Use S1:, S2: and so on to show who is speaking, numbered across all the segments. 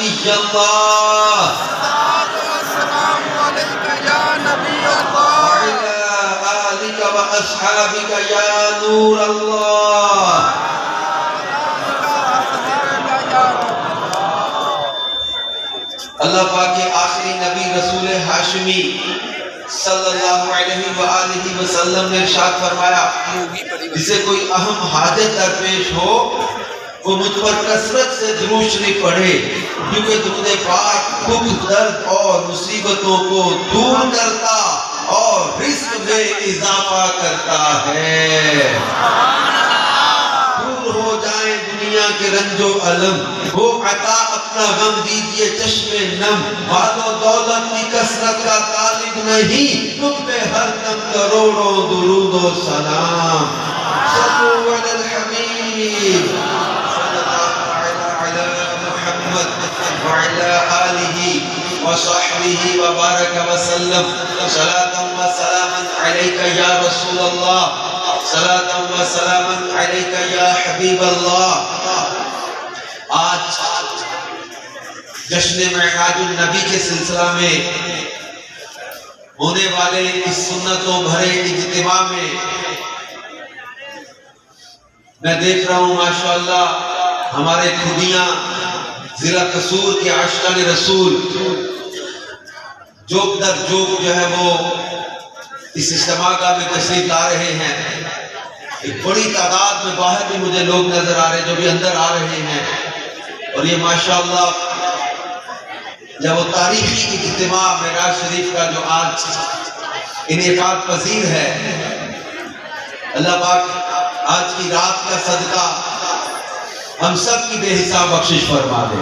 S1: نبی اللہ
S2: السلام علیکہ یا نبی اللہ
S1: وعلی آلک و اصحابک یا نور اللہ. اللہ پاک کے آخری نبی رسول ہاشمی صلی اللہ علیہ وآلہ وسلم نے ارشاد فرمایا جسے کوئی اہم حاجت درپیش ہو وہ مجھ پر کثرت سے درود شریف پڑھے کیونکہ درود پاک دکھ درد اور مصیبتوں کو دور کرتا اور رزق میں اضافہ کرتا ہے. دور ہو جائیں دنیا کے رنج و علم ہو عطا اپنا غم دیجئے چشم نم مال و دولت کی کثرت کا طالب نہیں تم پہ ہر دم کروڑوں درود و سلام. صلو علی الحبیب صلی اللہ علی محمد وعلی آلہ وصحبہ وبارک وسلم. صلاة و سلاما علیکہ یا رسول اللہ صلاة و سلاما علیکہ یا حبیب اللہ. آج جشن معراج النبی کے سلسلہ میں ہونے والے اس سنتوں بھرے اجتماع میں میں دیکھ رہا ہوں ماشاءاللہ ہمارے خودیاں ضلع قصور کے عاشقان رسول جوک در جوک جو ہے وہ اس اجتماع میں تشریف لا رہے ہیں. ایک بڑی تعداد میں باہر بھی مجھے لوگ نظر آ رہے ہیں جو بھی اندر آ رہے ہیں اور یہ ماشاءاللہ جب وہ تاریخی اجتماع معراج شریف کا جو آج انعقاد پذیر ہے اللہ پاک آج کی رات کا صدقہ ہم سب کی بے حساب بخشش فرما دے.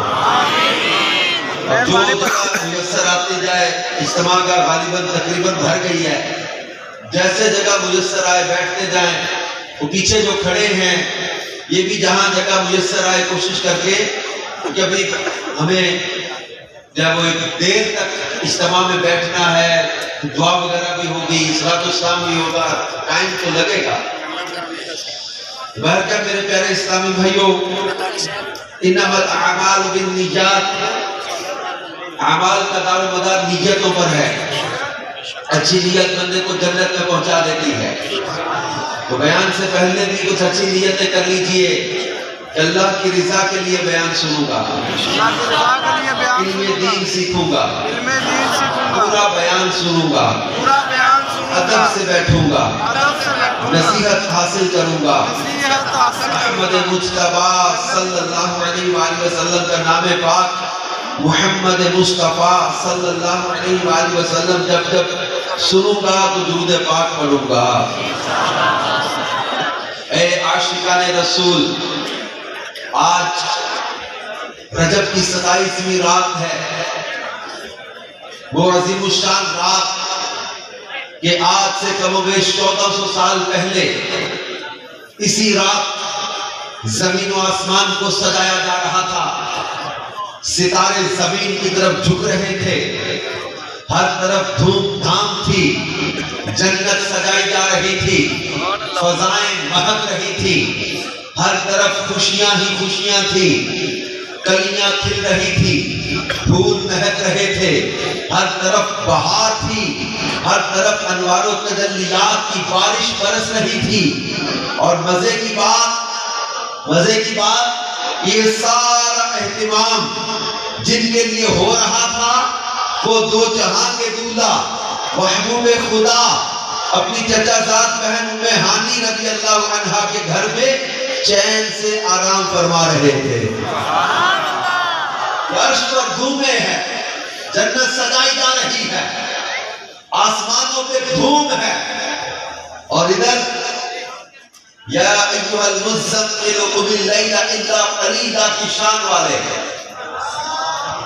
S1: اور جو جگہ میسر آتے جائے اجتماع کا غالباً تقریباً بھر گئی ہے جیسے جگہ میسر آئے بیٹھتے جائیں. وہ پیچھے جو کھڑے ہیں یہ بھی جہاں جگہ میسر آئے کوشش کر کے کہ ابھی ہمیں جب وہ دیر تک اجتماع میں بیٹھنا ہے دعا وغیرہ بھی ہوگی صلاۃ السلام بھی ہوگا ٹائم تو لگے گا. برکت میرے پیارے اسلامی بھائیوں انما الاعمال بالنیات اعمال کا دار و مدار نیتوں پر ہے. اچھی نیت بندے کو جنت میں پہنچا دیتی ہے. تو بیان سے پہلے بھی کچھ اچھی نیتیں کر لیجئے کہ اللہ کی رضا کے لیے بیان سنوں گا علم دین سیکھوں گا پورا بیان سنوں گا ادب سے بیٹھوں گا نصیحت حاصل کروں گا. محمد مصطفیٰ صلی اللہ علیہ وآلہ وسلم کا نام پاک محمد مصطفیٰ صلی اللہ علیہ وآلہ وسلم جب جب سنوں گا تو درود پاک پڑھوں گا. اے عاشقان رسول آج رجب کی 27ویں رات ہے وہ عظیم الشان رات کہ آج سے کم و بیش 1400 سال پہلے اسی رات زمین و آسمان کو سجایا جا رہا تھا. ستارے زمین کی طرف جھک رہے تھے ہر طرف دھوم دھام تھی جنت سجائی جا رہی تھی فضائیں مہک رہی تھی ہر طرف خوشیاں ہی خوشیاں تھی کلیاں کھل رہی تھی پھول مہک رہے تھے ہر طرف بہار تھی ہر طرف انوار و تجلیات کی بارش برس رہی تھی. اور مزے کی بات یہ سارا اہتمام جن کے لیے ہو رہا تھا وہ دو جہاں کے دولہا محبوب خدا اپنی چچا زاد بہن ام ہانی رضی اللہ عنہا کے گھر میں چین سے آرام فرما رہے تھے. عرش پر دھومیں ہیں جنت سجائی جا رہی ہے آسمانوں پہ دھوم ہے اور ادھر یا ایھا المزمل قم اللیل الا قلیلا کی شان والے ہیں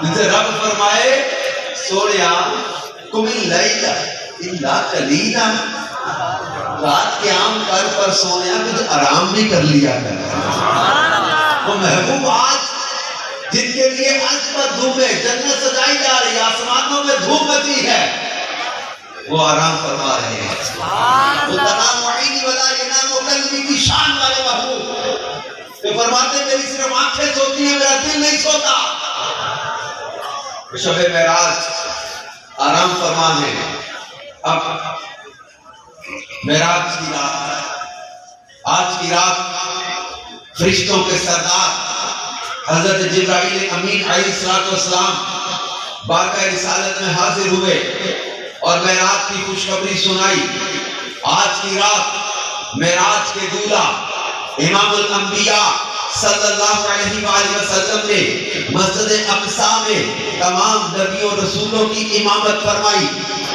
S1: جنسے رب فرمائے سوڑیا قم اللیل الا قلیلا رات کے عام کر پر سونے کچھ آرام بھی کر لیا کر. وہ محبوب آج جن کے لیے عرش پر دھوم ہے جنت سجائی جا رہی آسمانوں میں دھوم مچی ہے وہ آرام فرما رہے ہیں. وہ تنام عینی ولا ینام قلبی کی شان والے محبوب وہ فرماتے میری صرف آنکھیں سوتی ہیں میرا دل نہیں سوتا. شب معراج آرام فرما ہے. اب معراج کی رات، آج کی رات فرشتوں کے سردار حضرت جبرائیل امین علیہ السلام بارگاہ رسالت میں حاضر ہوئے اور معراج کی خوشخبری سنائی. آج کی رات معراج کے دولہ امام الانبیاء صلی اللہ علیہ وآلہ وسلم نے مسجد اقصیٰ میں تمام نبیوں رسولوں کی امامت فرمائی.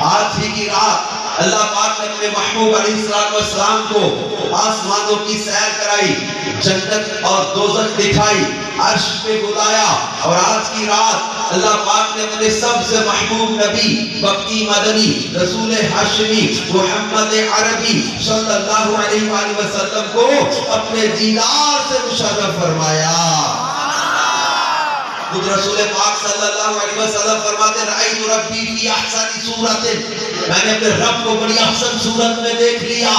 S1: آج ہی کی رات اللہ پاک نے اپنے محبوب علیہ السلام کو آسمانوں کی سیر کرائی، جنت اور دوزخ دکھائی، عرش پہ بلایا. اور آج کی رات اللہ پاک نے اپنے سب سے محبوب نبی مکی مدنی رسول ہاشمی محمد عربی صلی اللہ علیہ وآلہ وسلم کو اپنے دیدار سے مشرف فرمایا. خود رسول پاک صلی اللہ علیہ وسلم فرماتے رأیت ربی فی احسن صورت، میں نے اپنے رب کو بڑی احسن صورت میں دیکھ لیا.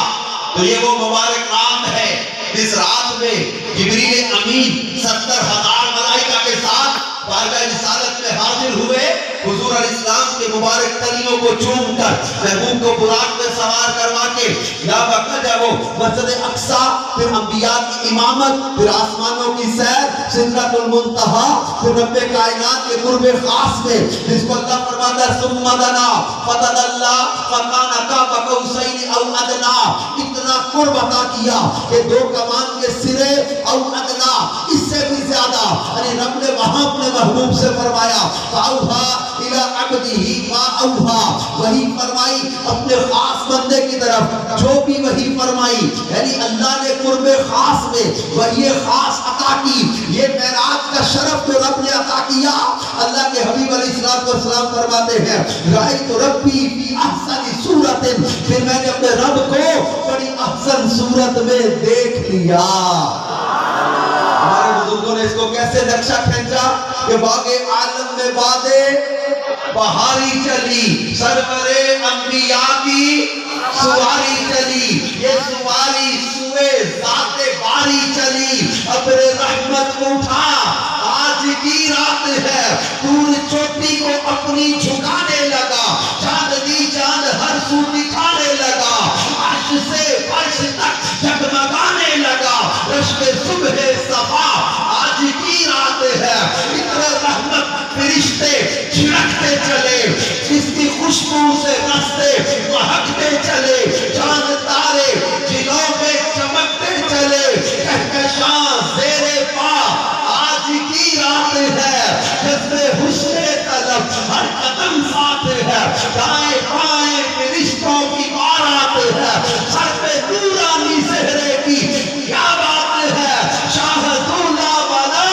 S1: تو یہ وہ مبارک رات ہے جس رات میں جبریل امین 70,000 ملائکہ کے ساتھ بارگاہ رسالت میں حاضر ہوئے. حضور علیہ السلام کے مبارک تلیوں کو چوم کر محبوب کو براق میں سوار کروا کے یا بقا وہ مسجد اقصیٰ، پھر انبیاء کی امامت، پھر آسمانوں کی سیر، سدرۃ المنتہا، پھر رب کائنات کے قرب خاص میں جس کو اللہ فرماتا ہے ثم دنا فتدلی فکان قاب قوسین او ادنی، اتنا قرب عطا کیا کہ 2 کمان کے سرے او ادنا، اس سے بھی زیادہ. یعنی رب نے وہاں اپنے محبوب سے فرمایا فاوحا الی عبدہ ما اوحا، وہی فرمائی اپنے خاص بندے کی طرف جو بھی وہی فرمائی. یعنی اللہ نے قرب خاص میں وہی خاص عطا کی. یہ معراج کا شرف جو رب نے عطا کیا، اللہ کے حبیب علیہ السلام فرماتے ہیں رأیت ربی فی احسن صورت، پھر میں نے اپنے رب کو بڑی احسن صورت میں دیکھ لیا. ہمارے بزرگوں نے اس کو کیسے نقشہ کھینچا کہ باغ عالم میں بادے بہاری چلی، سرور انبیاء کی سواری چلی، یہ سواری سوئے ذات باری چلی، ابر رحمت اٹھا. آج کی رات ہے، طور چوٹی کو اپنی جھکانے لگا، چاندنی چاند ہر سو دکھانے لگا، عرش سے فرش تک جگمگانے لگا، رشک صبح صفا. آج کی رات ہے، اتنے رحمت فرشتے چھڑکتے چلے، اس کی خوشبو سے رستے مہکتے چلے، چاند تارے جلوں میں چمکتے چلے، کہکشاں زیر پا. آج کی رات ہے، جذب حسن طلب ہر قدم ساتھ ہے، دائیں بائیں فرشتوں کی بارات ہے، سر پہ نورانی زہرے کی کیا بات ہے، شاہدولا والا.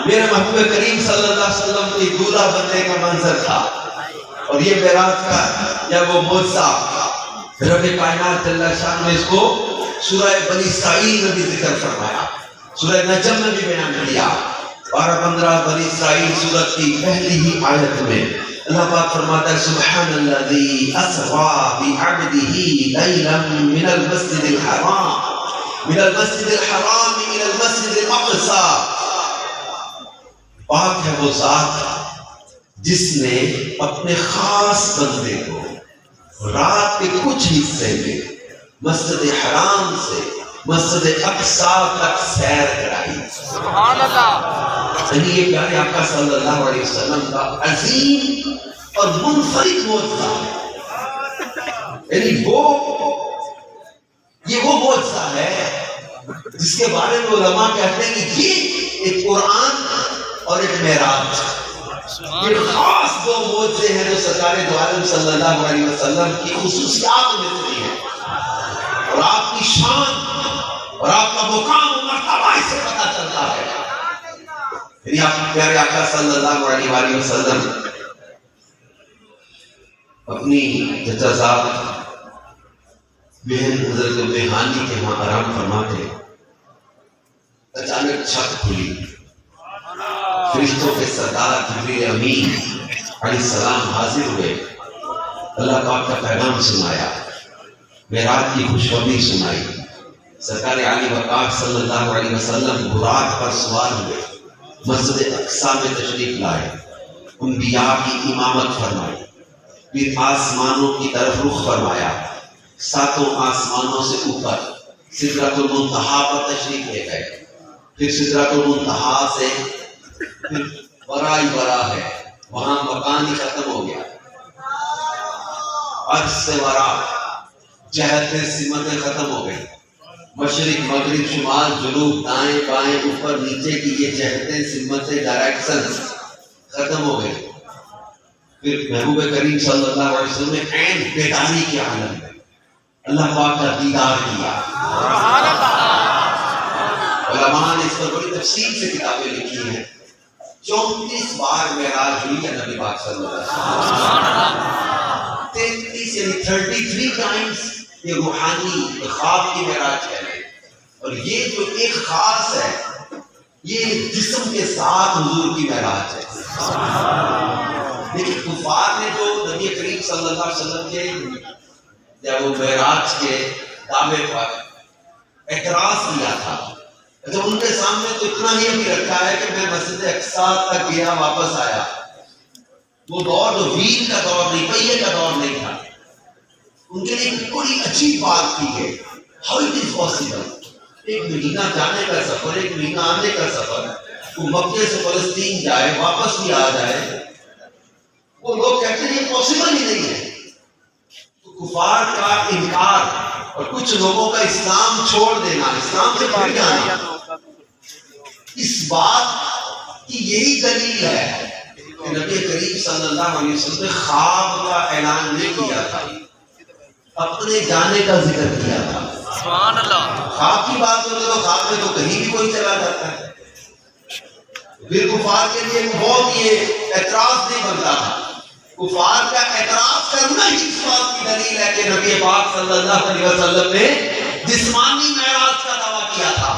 S1: میرے محبوب کریم صلی اللہ علیہ وسلم کی دولہ بننے کا منظر تھا. اور یہ معراج کا یا وہ معجزہ رب کائنات جل شان نے اس کو سورہ بنی اسرائیل میں بھی ذکر فرمایا، سورہ نجم میں بھی بیان کیا. 12-15 بنی اسرائیل سورت کی پہلی ہی آیت میں اللہ پاک فرماتا ہے سبحان الذی اسری بعبدہ لیلا من المسجد الحرام الى المسجد الاقصی. پاک ہے وہ ذات جس نے اپنے خاص بندے کو رات کے کچھ حصے میں مسجد حرام سے مسجد اقصیٰ تک سیر کرائی.
S2: سبحان اللہ.
S1: یعنی یہ پیارے آقا صلی اللہ علیہ وسلم کا عظیم اور منفرد معجزہ ہے. یعنی یہ وہ معجزہ ہے جس کے بارے میں علماء کہتے ہیں کہ یہ ایک قرآن اور ایک معراج، یہ خاص 2 معجزے ہیں جو سرکار دو عالم صلی اللہ علیہ وسلم کی خصوصیات میں سے ہیں. اور آپ کی شان اور آپ کا مقام و مرتبہ اس سے پتہ چلتا ہے. یعنی آپ پیارے آقا صلی اللہ علیہ وآلہ وسلم اپنی چچا صاحب بہن حضرت بہانی کے وہاں آرام فرماتے، اچانک چھت کھلی، فرشتوں کے سردار جبریل امین علیہ السلام حاضر ہوئے، اللہ پاک کا پیغام سنایا، معراج کی خوشخبری سنائی. سرکار عالی وقار صلی اللہ علیہ وسلم براق پر سوار ہوئے، مسجد اقصی میں تشریف لائے، انبیاء کی امامت فرمائی، پھر آسمانوں کی طرف رخ فرمایا، ساتوں آسمانوں سے اوپر سدرۃ المنتہا پر تشریف لے گئے، پھر سدرۃ المنتہا سے پھر ورائے ورا ہے، وہاں مکان ہی ختم ہو گیا، عرش سے ورا جہتیں سمتیں ختم ہو گئی، مشرق مغرب شمال جنوب دائیں بائیں اوپر نیچے کی یہ جہتیں سمتیں ڈائریکشنز ختم ہو گئی۔ پھر محبوب کریم صلی اللہ علیہ وسلم نے عین بیداری کے عالم میں اللہ پاک کا دیدار کیا۔ علماء نے اس پر بڑی تفصیل سے کتابیں لکھی ہیں۔ 34 بار معراج ہوئی ہے نبی پاک صلی اللہ علیہ وسلم، 33 یعنی 33 ٹائمز یہ روحانی خواب کی معراج ہے، اور یہ جو ایک خاص ہے یہ جسم کے ساتھ حضور کی معراج ہے۔ لیکن کفار نے جو نبی کریم صلی اللہ علیہ وسلم کے جب وہ معراج کے دعوے پر اعتراض کیا تھا، جب ان کے سامنے تو اتنا ہی ابھی رکھا ہے کہ میں مسجد اقصی تک گیا واپس آیا، وہ دور جو ویل کا دور نہیں، پہیے کا دور نہیں تھا، ان کے لیے بڑی عجیب بات تھی کہ how it is possible، ایک مہینہ جانے کا سفر، ایک مہینہ آنے کا سفر، وہ مکے سے فلسطین جائے واپس بھی آ جائے، وہ لوگ کہتے ہیں یہ پاسبل ہی نہیں ہے۔ تو کفار کا انکار اور کچھ لوگوں کا اسلام چھوڑ دینا، اسلام سے پھر جانا، اس بات کی یہی دلیل ہے کہ نبی کریم صلی اللہ علیہ وسلم نے خواب کا اعلان نہیں کیا تھا، اپنے جانے کا ذکر کیا تھا۔
S2: سبحان اللہ۔
S1: خواب کی بات ہوتی تو خواب میں تو کہیں بھی کوئی چلا جاتا ہے، پھر کفار کے لیے بہت یہ اعتراض نہیں بنتا تھا۔ کفار کا اعتراض کرنا ہی اس بات کی دلیل ہے کہ نبی پاک صلی اللہ علیہ وسلم نے جسمانی معراج کا دعویٰ کیا تھا،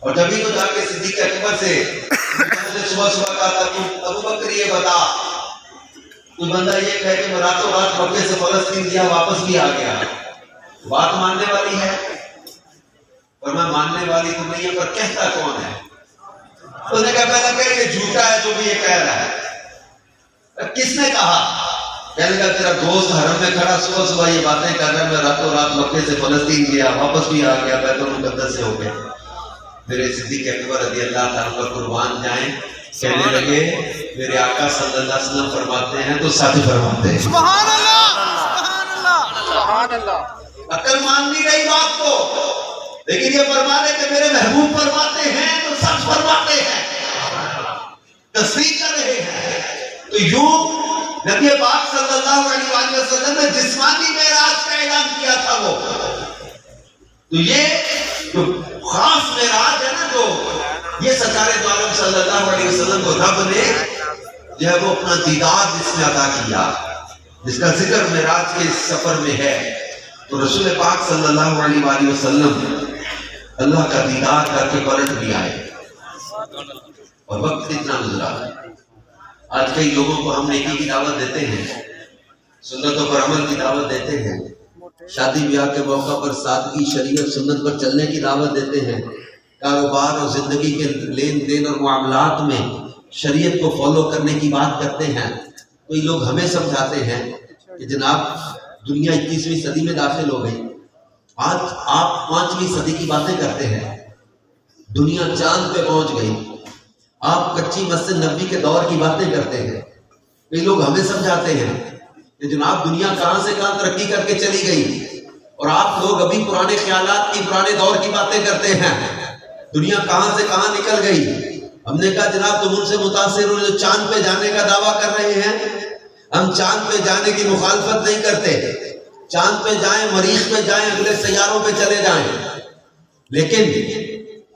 S1: اور جبھی تو جا کے صدیق اکبر سے صبح صبح کہا تھا کہ ابو بکر یہ بتا، کوئی بندہ یہ کہے کہ میں راتوں رات مکے سے فلسطین گیا واپس بھی آ گیا، بات ماننے والی ہے؟ اور میں ماننے والی تو نہیں ہے، پر کہتا کون ہے؟ اس نے کہا پہلا کہ یہ جھوٹا ہے جو بھی یہ کہہ رہا ہے۔ کس نے کہا؟ کہنے کا تیرا دوست حرم میں کھڑا صبح صبح یہ باتیں کر رہا ہے، میں راتوں رات مکے سے فلسطین گیا واپس بھی آ گیا، بیت المقدس سے ہو گیا۔ میرے صدیق اکبر رضی اللہ تعالیٰ پر قربان جائیں، کہنے لگے میرے آقا صلی اللہ علیہ وسلم فرماتے ہیں تو سچ فرماتے ہیں۔
S2: سبحان اللہ، سبحان اللہ، سبحان اللہ۔
S1: عقل مان نہیں رہی بات کو، لیکن یہ فرمانے کہ میرے محبوب فرماتے ہیں تو سچ فرماتے ہیں، تصدیق کر رہے ہیں۔ تو یوں نبی پاک صلی اللہ علیہ وسلم نے جسمانی معراج کا اعلان کیا تھا، وہ تو یہ جو خاص معراج ہے نا، جو یہ سرکار دو عالم صلی اللہ علیہ وسلم کو رب نے جو ہے وہ اپنا دیدار جس میں عطا کیا، جس کا ذکر معراج کے سفر میں ہے، تو رسول پاک صلی اللہ علیہ وآلہ وسلم اللہ کا دیدار کر کے پلٹ بھی آئے، اور وقت اتنا گزرا۔ آج کئی لوگوں کو ہم نیکی کی دعوت دیتے ہیں، سنتوں پر عمل کی دعوت دیتے ہیں، شادی بیاہ کے موقع پر سادگی شریعت سنت پر چلنے کی دعوت دیتے ہیں، کاروبار اور زندگی کے لین دین اور معاملات میں شریعت کو فالو کرنے کی بات کرتے ہیں۔ کوئی لوگ ہمیں سمجھاتے ہیں کہ جناب دنیا 21ویں صدی میں داخل ہو گئی، آج آپ 5ویں صدی کی باتیں کرتے ہیں، دنیا چاند پہ پہنچ گئی، آپ کچی مسجد نبی کے دور کی باتیں کرتے ہیں۔ کئی لوگ ہمیں سمجھاتے ہیں کہ جناب دنیا کہاں سے کہاں ترقی کر کے چلی گئی، اور آپ لوگ ابھی پرانے خیالات کی پرانے دور کی باتیں کرتے ہیں، دنیا کہاں سے کہاں نکل گئی۔ ہم نے کہا جناب تم ان سے متاثر ہو جو چاند پہ جانے کا دعویٰ کر رہے ہیں، ہم چاند پہ جانے کی مخالفت نہیں کرتے، چاند پہ جائیں، مریخ پہ جائیں، اگلے سیاروں پہ چلے جائیں، لیکن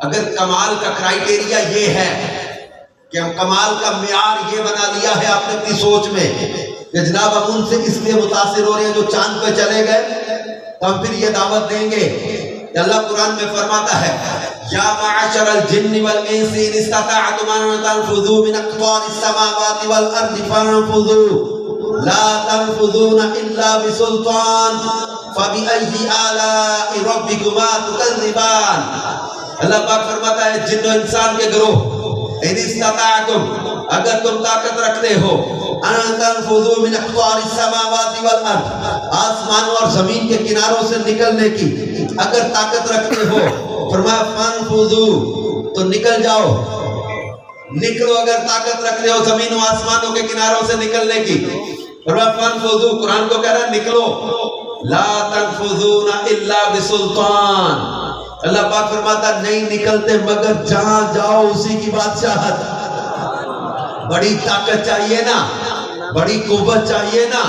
S1: اگر کمال کا کرائیٹیریا یہ ہے کہ ہم کمال کا معیار یہ بنا لیا ہے آپ نے اپنی سوچ میں کہ جناب ہم ان سے اس لیے متاثر ہو رہے ہیں جو چاند پہ چلے گئے، تو ہم پھر یہ دعوت دیں گے کہ اللہ قرآن میں فرماتا ہے یا معاشر الجن والانس ان استطعتم ان تنفذوا من اقطار السماوات والارض فانفذوا، لا تنفذون الا بسلطان فبأي آلاء ربكما تكذبان. اللہ پاک فرماتا ہے جن و انسان کے گروہ، ان استطاعتم، اگر تم طاقت رکھتے ہو، ان تنفذوا من اقطار السماوات والارض، آسمانوں اور زمین کے کناروں سے نکلنے کی اگر طاقت رکھتے ہو، فرمایا فانفذوا، تو نکل جاؤ، نکلو. اگر طاقت رکھتے ہو زمین و آسمانوں کے کناروں سے نکلنے کی، فرمایا فانفذوا، قرآن کو کہہ رہا ہے نکلو. لا تنفذون الا بسلطان، اللہ پاک فرماتا نہیں نکلتے مگر جہاں جاؤ اسی کی بادشاہت. بڑی طاقت چاہیے نا، بڑی قوت چاہیے نا،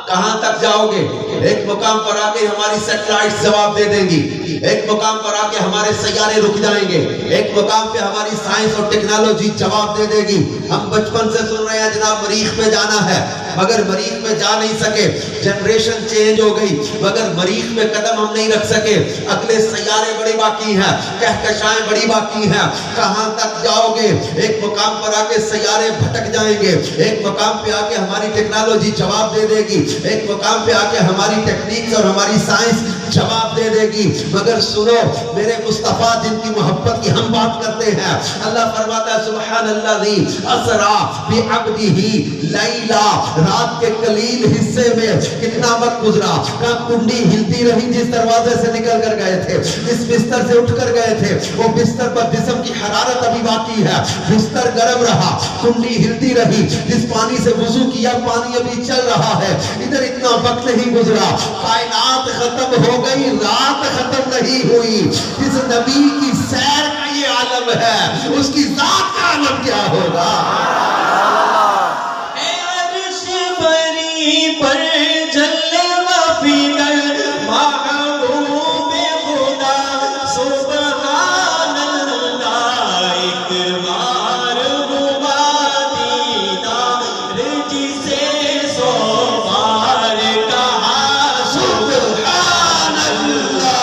S1: کہاں تک جاؤ گے؟ ایک مقام پر آ کے ہماری سیٹلائٹ جواب دے دیں گی، ایک مقام پر آ کے ہمارے سیارے رک جائیں گے، ایک مقام پہ ہماری سائنس اور ٹیکنالوجی جواب دے دے گی. ہم بچپن سے سن رہے ہیں جناب مریخ پہ جانا ہے، مگر مریخ پہ جا نہیں سکے. جنریشن چینج ہو گئی مگر مریخ پہ قدم ہم نہیں رکھ سکے. اگلے سیارے بڑی باقی ہیں، کہکشائیں بڑی باقی ہیں. کہاں تک جاؤ گے؟ ایک مقام پر آ کے سیارے بھٹک جائیں گے، ایک مقام پہ آ کے ہماری ٹیکنالوجی جواب دے دے گی، ایک مقام پہ آ کے ہماری ٹیکنیکس اور ہماری سائنس جواب دے دے گی. مگر سنو میرے مصطفیٰ جن کی محبت کی ہم بات کرتے ہیں، اللہ فرماتا ہے سبحان الذی اسرا بعبدہ لیلا، رات کے قلیل حصے میں کتنا وقت گزرا. کہاں کنڈی ہلتی رہی جس دروازے سے نکل کر گئے تھے، جس بستر سے اٹھ کر گئے تھے، وہ بستر پر جسم کی حرارت ابھی باقی ہے، بستر گرم رہا، کنڈی ہلتی رہی، جس پانی سے وضو کیا پانی ابھی چل رہا ہے. ادھر اتنا وقت نہیں گزرا، کائنات ختم ہو گئی، رات ختم نہیں ہوئی. جس نبی کی سیر کا یہ عالم ہے، اس کی ذات کا عالم کیا ہوگا؟
S3: اے عرش بری پر جلوہ فکر محبوب خدا سبحان اللہ. ایک بار ہوا دیدار جسے سو بار کہا سبحان اللہ.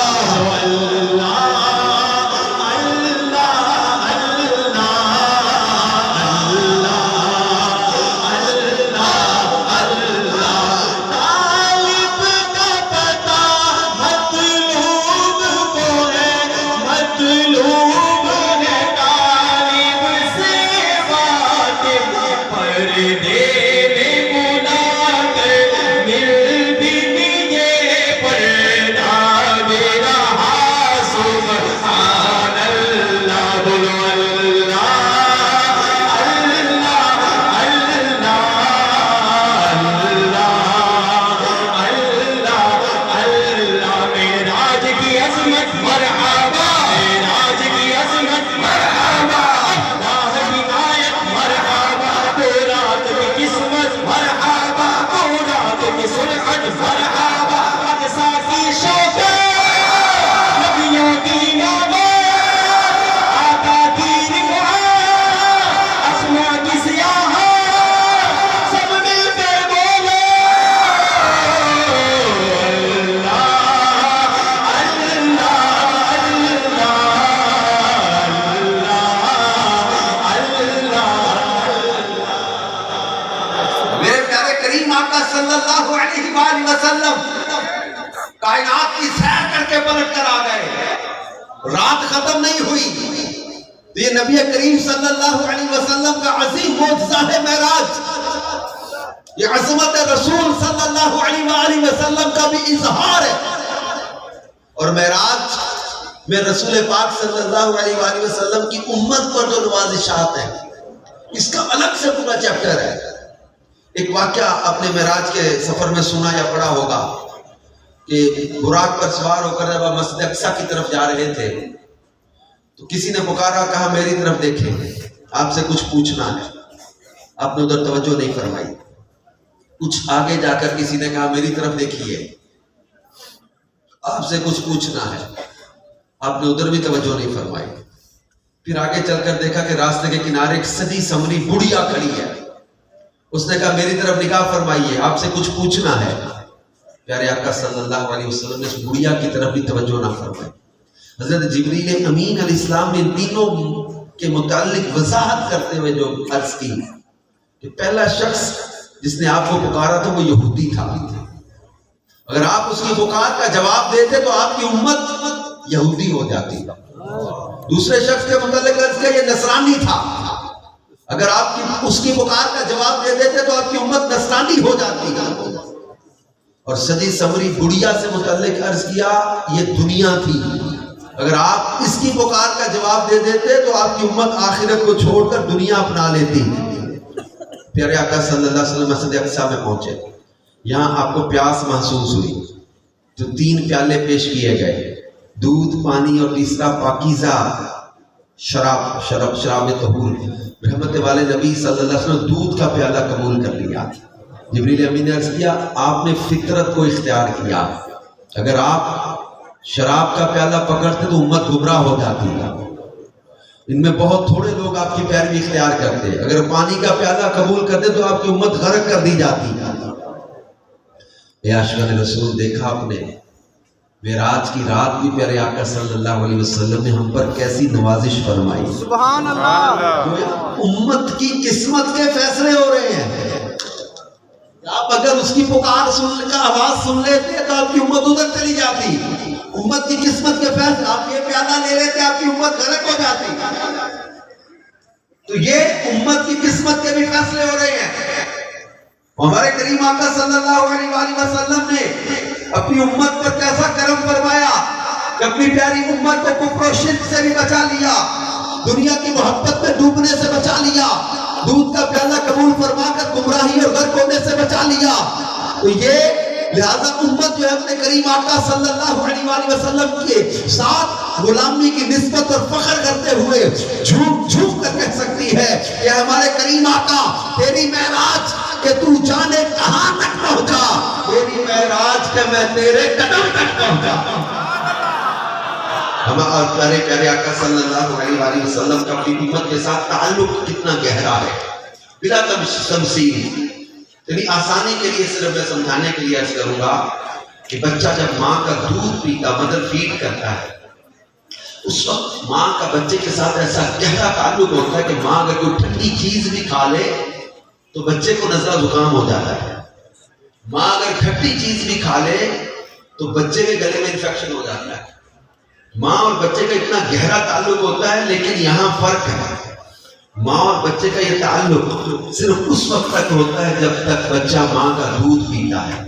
S3: اللہ
S1: صلی اللہ علیہ وآلہ وسلم کائنات کی سیر کر کے پلٹ کر آ گئے. رات ختم نہیں ہوئی. تو یہ نبی کریم صلی اللہ علیہ وسلم کا عظیم معجزہ ہے معراج. یہ عظمت رسول صلی اللہ علیہ وآلہ وسلم کا بھی اظہار ہے. اور معراج میں رسول پاک صلی اللہ علیہ وآلہ وسلم کی امت پر جو نوازشات ہیں اس کا الگ سے پورا چیپٹر ہے. ایک واقعہ اپنے معراج کے سفر میں سنا یا پڑھا ہوگا کہ براق پر سوار ہو کر جب آپ مسجد اقصیٰ کی طرف جا رہے تھے تو کسی نے پکارا، کہا میری طرف دیکھیں، آپ سے کچھ پوچھنا ہے. آپ نے ادھر توجہ نہیں فرمائی. کچھ آگے جا کر کسی نے کہا میری طرف دیکھیے، آپ سے کچھ پوچھنا ہے. آپ نے ادھر بھی توجہ نہیں فرمائی. پھر آگے چل کر دیکھا کہ راستے کے کنارے ایک سدی سمری بڑھیا کھڑی ہے. اس نے کہا میری طرف نگاہ فرمائیے، آپ سے کچھ پوچھنا ہے. پیارے آقا صلی اللہ علیہ وسلم نے اس بڑھیا کی طرف بھی توجہ نہ فرمائی. حضرت جبریل امین علیہ السلام نے ان تینوں کے متعلق وضاحت کرتے ہوئے جو عرض کی کہ پہلا شخص جس نے آپ کو پکارا تھا وہ یہودی تھا. اگر آپ اس کی پکار کا جواب دیتے تو آپ کی امت یہودی ہو جاتی. دوسرے شخص کے متعلق عرض کیا یہ نصرانی تھا. اگر آپ اس کی پکار کا جواب دے دیتے تو آپ کی امت نصرانی ہو جاتی. اور سجی سمری گڑیا سے متعلق عرض کیا یہ دنیا تھی. اگر آپ اس کی پکار کا جواب دے دیتے تو آپ کی امت آخرت کو چھوڑ کر دنیا اپنا لیتی. پیارے آقا صلی اللہ علیہ وسلم مسجد اقصی میں پہنچے. یہاں آپ کو پیاس محسوس ہوئی تو 3 پیالے پیش کیے گئے، دودھ، پانی اور تیسرا پاکیزہ شراب طہور. رحمت والے نبی صلی اللہ علیہ وسلم دودھ کا پیالہ قبول کر لیا. جبریل امین نے عرض کیا آپ نے فطرت کو اختیار کیا. اگر آپ شراب کا پیالہ پکڑتے تو امت گمراہ ہو جاتی ہے. ان میں بہت تھوڑے لوگ آپ کی پیروی اختیار کرتے. اگر پانی کا پیالہ قبول کرتے تو آپ کی امت غرق کر دی جاتی. اے عاشقان رسول، دیکھا آپ نے معراج کی رات بھی پیارے آقا صلی اللہ علیہ وسلم نے ہم پر کیسی نوازش فرمائی.
S2: سبحان اللہ.
S1: امت کی قسمت کے فیصلے ہو رہے ہیں. آپ اگر اس کی پکار سن کا آواز سن لیتے تو آپ کی امت ادھر چلی جاتی. امت کی قسمت کے فیصلے، آپ یہ پیالہ لے لیتے آپ کی امت غرق ہو جاتی. تو یہ امت کی قسمت کے بھی فیصلے ہو رہے ہیں. ہمارے کریم آقا صلی اللہ علیہ وآلہ وسلم نے اپنی امت پر کیسا کرم فرمایا کہ اپنی پیاری امت کو کفر و شرک سے بھی بچا لیا، دنیا کی محبت میں ڈوبنے سے بچا لیا، دودھ کا پیالہ قبول فرما کر گمراہی اور غرق ہونے سے بچا لیا. تو یہ لہذا امت جو ہے اپنے کریم آقا صلی اللہ علیہ وآلہ وسلم کے ساتھ غلامی کی نسبت اور فخر کرتے ہوئے جھوم کر کہہ سکتی ہے کہ ہمارے کریم آقا تیری معراج کہ تو جانے کہاں تک پہنچا، تیری معراج کہ میں تیرے قدم تک پہنچا. ہمارے پیارے آقا صلی اللہ علیہ وآلہ وسلم کا اپنی امت کے ساتھ تعلق کتنا گہرا ہے. بلا تمثیل یعنی آسانی کے لیے صرف میں سمجھانے کے لیے عرض کروں گا کہ بچہ جب ماں کا دودھ پیتا، مدر فیڈ کرتا ہے، اس وقت ماں کا بچے کے ساتھ ایسا گہرا تعلق ہوتا ہے کہ ماں اگر کوئی ٹھنڈی چیز بھی کھا لے تو بچے کو نزلہ زکام ہو جاتا ہے. ماں اگر کھٹی چیز بھی کھا لے تو بچے کے گلے میں انفیکشن ہو جاتا ہے. ماں اور بچے کا اتنا گہرا تعلق ہوتا ہے، لیکن یہاں فرق ہے. ماں اور بچے کا یہ تعلق صرف اس وقت تک ہوتا ہے جب تک بچہ ماں کا دودھ پیتا ہے،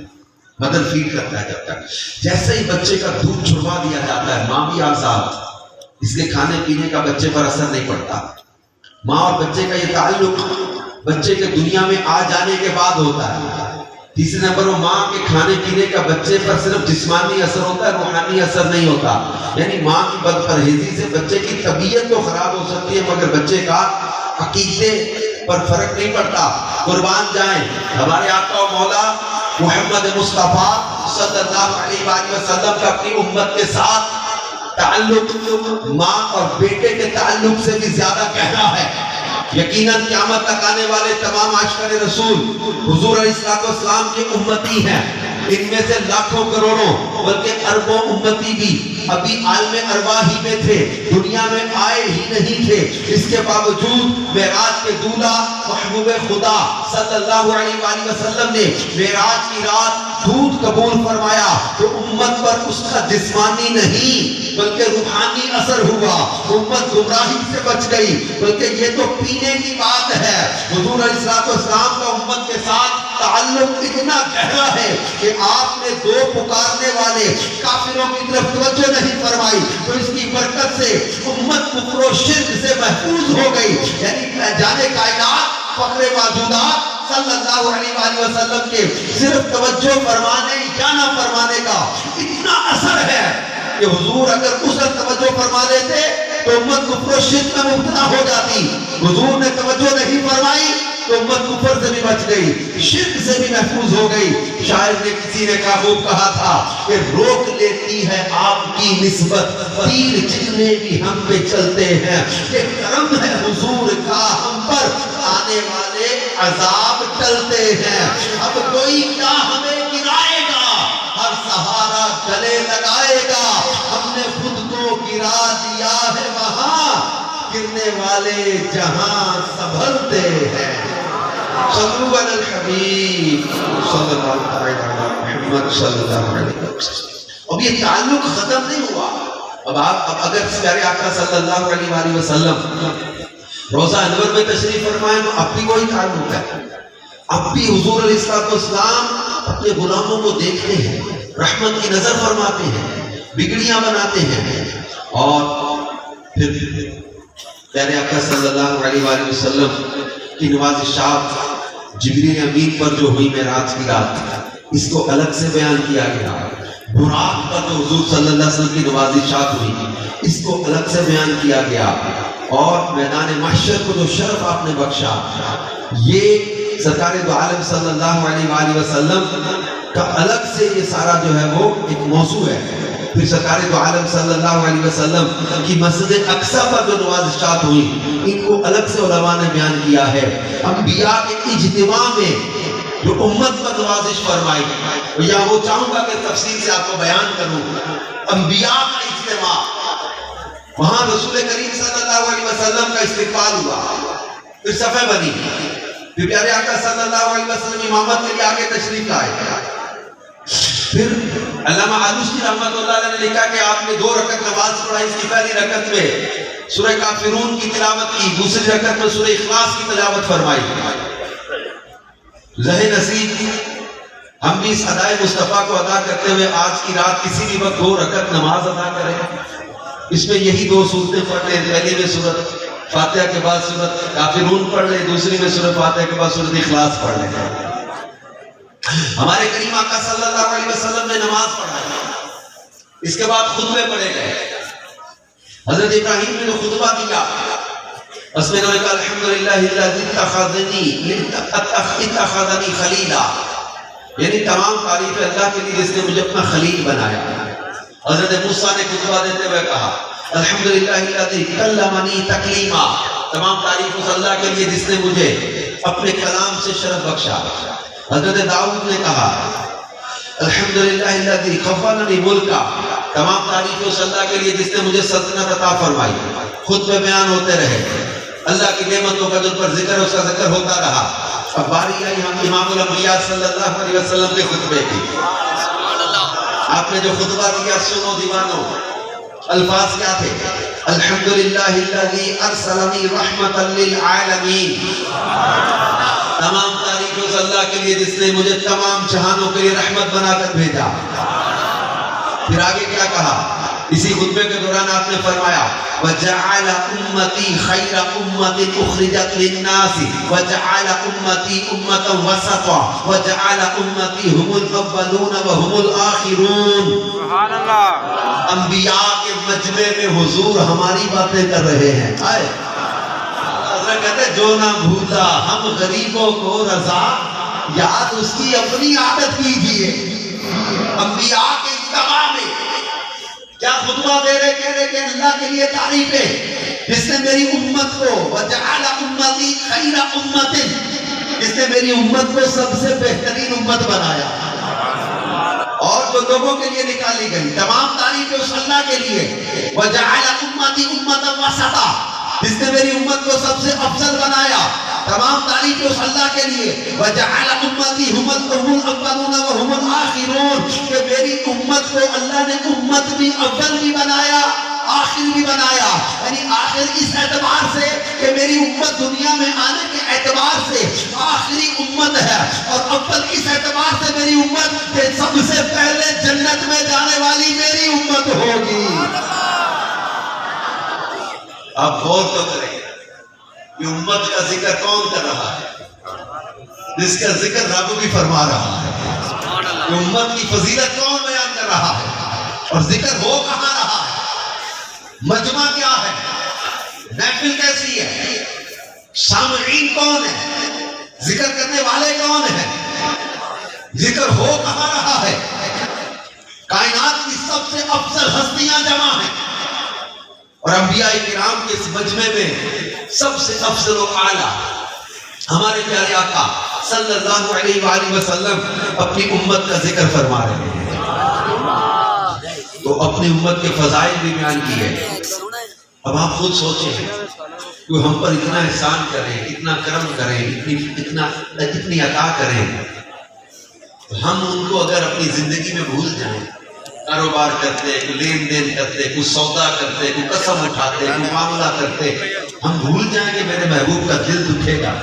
S1: مدر فیڈ کرتا ہے. جب تک جیسے ہی بچے کا دودھ چھڑوا دیا جاتا ہے، ماں بھی آزاد، اس کے کھانے پینے کا بچے پر اثر نہیں پڑتا. ماں اور بچے کا یہ تعلق بچے کے دنیا میں آ جانے کے بعد ہوتا ہے. تیسرے نمبر وہ ماں کے کھانے پینے کا بچے پر صرف جسمانی اثر ہوتا ہے، روحانی اثر نہیں ہوتا. یعنی ماں کی بد پرہیزی سے بچے کی طبیعت تو خراب ہو سکتی ہے مگر بچے کا عقیدے پر فرق نہیں پڑتا. قربان جائیں ہمارے آقا و مولا محمد مصطفیٰ صلی اللہ علیہ وآلہ وسلم کا اپنی امت کے ساتھ تعلق ماں اور بیٹے کے تعلق سے بھی زیادہ گہرا ہے. یقیناً قیامت تک آنے والے تمام عاشقان رسول حضور علیہ السلام کے امتی ہیں. ان میں سے لاکھوں کروڑوں بلکہ اربوں امتی بھی ابھی عالم ارواح ہی میں تھے، دنیا میں آئے ہی نہیں تھے. اس کے باوجود معراج کے دولہ محبوب خدا صلی اللہ علیہ وآلہ وسلم نے معراج کی رات دودھ قبول فرمایا تو امت پر اس کا جسمانی نہیں بلکہ روحانی اثر ہوا. امت گمراہی سے بچ گئی. بلکہ یہ تو پینے کی بات ہے. حضور علیہ السلام کا امت کے ساتھ تعلق اتنا گہرا ہے کہ آپ نے 2 پکارنے والے کافروں کی طرف توجہ نہیں فرمائی تو اس کی برکت سے امت کفر و شرک سے محفوظ ہو گئی. یعنی جانے کائنات فخر موجودات صلی اللہ علیہ وآلہ وسلم کے صرف توجہ فرمانے یا نہ فرمانے کا اتنا اثر ہے کہ حضور اگر اس پر توجہ فرما لیتے تو امت کفر و شرک میں مبتلا ہو جاتی. حضور نے توجہ نہیں فرمائی تو امت کفر سے بھی بچ گئی، شرک سے بھی محفوظ ہو گئی. شاعر نے کسی نے کہا تھا کہ روک لیتی ہے آپ کی نسبت تیر جتنے بھی ہم پہ چلتے ہیں. یہ کرم ہے حضور کا ہم پر، آنے والے عذاب ٹلتے ہیں. اب کوئی کیا ہمیں گرائے گا، ہر سہارا گلے لگائے گا. ہم نے خود کو گرا دیا ہے وہاں، گرنے والے جہاں سنبھلتے ہیں. صلو علی الحبیب صلی اللہ علیہ محمد صلی اللہ علیہ وسلم۔ اب یہ تعلق ختم نہیں ہوا۔ اب اگر پیارے آقا صلی اللہ علیہ وآلہ وسلم روزہ انور میں تشریف فرمائے تو اب بھی وہی تعلق ہے۔ اب بھی حضور علیہ السلام اپنے غلاموں کو دیکھتے ہیں، رحمت کی نظر فرماتے ہیں، بگڑیاں بناتے ہیں، اور پھر پیارے آقا صلی اللہ علیہ وآلہ وسلم کی نوازشات جبریل امین پر جو ہوئی معراج کی رات، اس کو الگ سے بیان کیا گیا۔ براق پر جو حضور صلی اللہ علیہ وسلم کی نوازشات ہوئی، اس کو الگ سے بیان کیا گیا، اور میدان محشر کو جو شرف آپ نے بخشا، یہ سرکار دو عالم صلی اللہ علیہ وآلہ وسلم کا الگ سے یہ سارا جو ہے وہ ایک موضوع ہے۔ پھر سرکار دو عالم صلی اللہ علیہ وسلم کی مسجد اقصیٰ پر جو نوازشات ہوئی، ان کو الگ سے علماء نے بیان کیا ہے۔ انبیاء کے اجتماع میں جو امت پر نوازش فرمائی، یا وہ چاہوں گا کہ تفصیل سے آپ کو بیان کروں۔ انبیاء کا اجتماع، وہاں رسول کریم صلی اللہ علیہ وسلم کا استقبال ہوا، پھر صفحہ بنی، پھر پیارے آقا صلی اللہ علیہ وسلم امامت کے لیے آگے تشریف لائے۔ پھر علامہ آلوسی رحمۃ اللہ علیہ نے لکھا کہ آپ نے 2 رکعت نماز پڑھائی۔ اس کی پہلی رکعت میں سورہ کافرون کی تلاوت کی، دوسری رکعت میں سورہ اخلاص کی تلاوت فرمائی۔ زہ نصیب ہم بھی اس ادائے مصطفیٰ کو ادا کرتے ہوئے آج کی رات کسی بھی وقت 2 رکعت نماز ادا کریں، اس میں یہی 2 سورتیں پڑھ لیں۔ پہلی میں سورۃ فاتحہ کے بعد سورۃ کافرون پڑھ لیں، دوسری میں سورۃ فاتحہ کے بعد سورۃ اخلاص پڑھ لیں۔ ہمارے کریم آقا صلی اللہ علیہ وسلم نے نماز پڑھائی، اس کے بعد خطبے پڑھے گئے۔ حضرت ابراہیم نے جو خطبہ دیا، اس میں انہوں نے کہا الحمدللہ الذی اتخذنی خلیلا، یعنی تمام تعریف اللہ کے لیے جس نے مجھے اپنا خلیل بنایا۔ حضرت موسیٰ نے خطبہ دیتے ہوئے کہا الحمدللہ الذی کلمنی تکلیما، تمام تعریف اس اللہ کے لیے جس نے مجھے اپنے کلام سے شرف بخشا۔ حضرت داؤد نے کہا الحمدللہ الذی خفضنی ملکا، تمام تعریف اس اللہ کے لیے جس نے مجھے سلطنت عطا فرمائی۔ خطبے بیان ہوتے رہے، اللہ کی نعمتوں کا جن پر ذکر، اس کا ذکر ہوتا رہا۔ اب باری آئی ہم امام الانبیاء صلی اللہ علیہ وسلم کے خطبے کی۔ آپ نے جو خطبہ دیا سنو دیوانو، الفاظ کیا تھے؟ الحمدللہ الذی ارسلنی رحمتا للعالمین، تمام تعریف اس اللہ کے لیے جس نے مجھے تمام جہانوں کے لیے رحمت بنا کر بھیجا۔ پھر آگے کیا کہا؟ اسی خطبے کے دوران آپ نے فرمایا وَجَعَلَ أُمَّتِي خَيْرَ أُمَّةٍ أُخْرِجَتْ لِلنَّاسِ وَجَعَلَ أُمَّتِي أُمَّةً وَسَطًا وَجَعَلَ أُمَّتِي هُمُ الْأَوَّلُونَ وَهُمُ الْآخِرُونَ۔ سبحان اللہ۔ انبیاء کے مجمع میں حضور ہماری باتیں کر رہے ہیں۔ آئے حضرت کہتے ہیں جو نہ بھولا ہم غریبوں کو رضا، یاد اس کی اپنی عادت کیجئے۔ انبیاء کے اجتماع میں کیا خطبہ دے رہے، کہہ رہے کہ اللہ کے لیے تعریف ہے جس نے میری امت کو وَجَعَلَ أُمَّتِي خَيْرَ أُمَّةٍ، جس نے میری امت کو سب سے بہترین امت بنایا، اور جو لوگوں کے لیے نکالی گئی۔ تمام تعریف اس اللہ کے لیے وَجَعَلَ أُمَّتِي أُمَّةً وَسَطًا، جس نے میری امت کو سب سے افضل بنایا۔ تمام تعریف اس اللہ کے لیے وَجَعَلَ أُمَّتِي هُمُ الْأَوَّلُونَ وَهُمُ الْآخِرُونَ، کہ میری امت کو اللہ نے امت بھی اول بھی بنایا، آخر بھی بنایا۔ یعنی آخر اس اعتبار سے کہ میری امت دنیا میں آنے کے اعتبار سے آخری امت ہے، اور اول اس اعتبار سے میری امت کہ سب سے پہلے جنت میں جانے والی میری امت ہوگی۔ اب غور تو کریں کہ امت کا ذکر کون کر رہا ہے، جس کا ذکر رب بھی فرما رہا ہے۔ کہ امت کی فضیلت کون بیان کر رہا ہے، اور ذکر ہو کہاں رہا ہے، مجمع کیا ہے، محفل کیسی ہے، سامعین کون ہے، ذکر کرنے والے کون ہیں، ذکر ہو کہاں رہا ہے۔ کائنات کی سب سے افضل ہستیاں جمع ہیں، اور انبیاء کرام کے اس مجمع میں سب سے افضل و اعلیٰ ہمارے پیارے آقا صلی اللہ علیہ وآلہ وسلم اپنی امت کا ذکر فرما رہے ہیں۔ تو اپنی امت کے فضائل بھی بیان کیے۔ اب آپ خود سوچیں کہ ہم پر اتنا احسان کریں، اتنا کرم کریں، اتنی عطا کریں، تو ہم ان کو اگر اپنی زندگی میں بھول جائیں، کاروبار کرتے، کوئی لین دین کرتے، کوئی سودا کرتے، کوئی قسم اٹھاتے، کوئی معاملہ کرتے، ہم بھول جائیں کہ میرے محبوب کا دل دکھے گا۔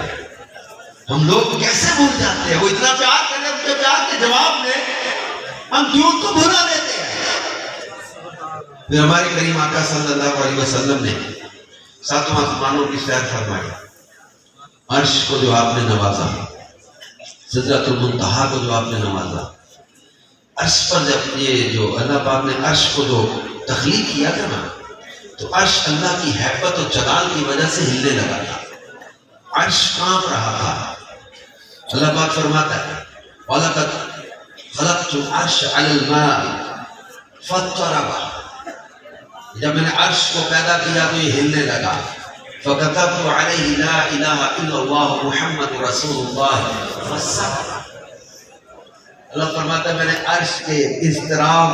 S1: ہم لوگ کیسے بھول جاتے ہیں؟ وہ اتنا پیار کریں، ان کے پیار کے جواب میں ہم کیوں کو بھلا دیتے ہیں؟ پھر ہمارے کریم آقا صلی اللہ علیہ وسلم نے ساتواں آسمانوں کی سیر فرمائی، عرش کو جو آپ نے نوازا، سدرۃ المنتہا کو جو آپ نے نوازا، عرش پر جب یہ جو اللہ پاک نے عرش کو جو تخلیق کیا تھا نا، تو عرش اللہ کی ہیبت اور جلال کی وجہ سے ہلنے لگا تھا، عرش کانپ رہا تھا۔ اللہ پاک فرماتا ہے وَلَقَدْ خَلَقْتُ الْعَرْشَ عَلَى الْمَاءِ فَاضْطَرَبَ، جب میں نے عرش کو پیدا کیا تو یہ ہلنے لگا۔ فَكَتَبْتُ عَلَيْهِ لَا إِلَهَ إِلَّا اللَّهُ مُحَمَّدٌ رَسُولُ اللَّهِ فَسَّبَّحَ۔ اللہ فرماتا ہے میں نے عرش کے اضطراب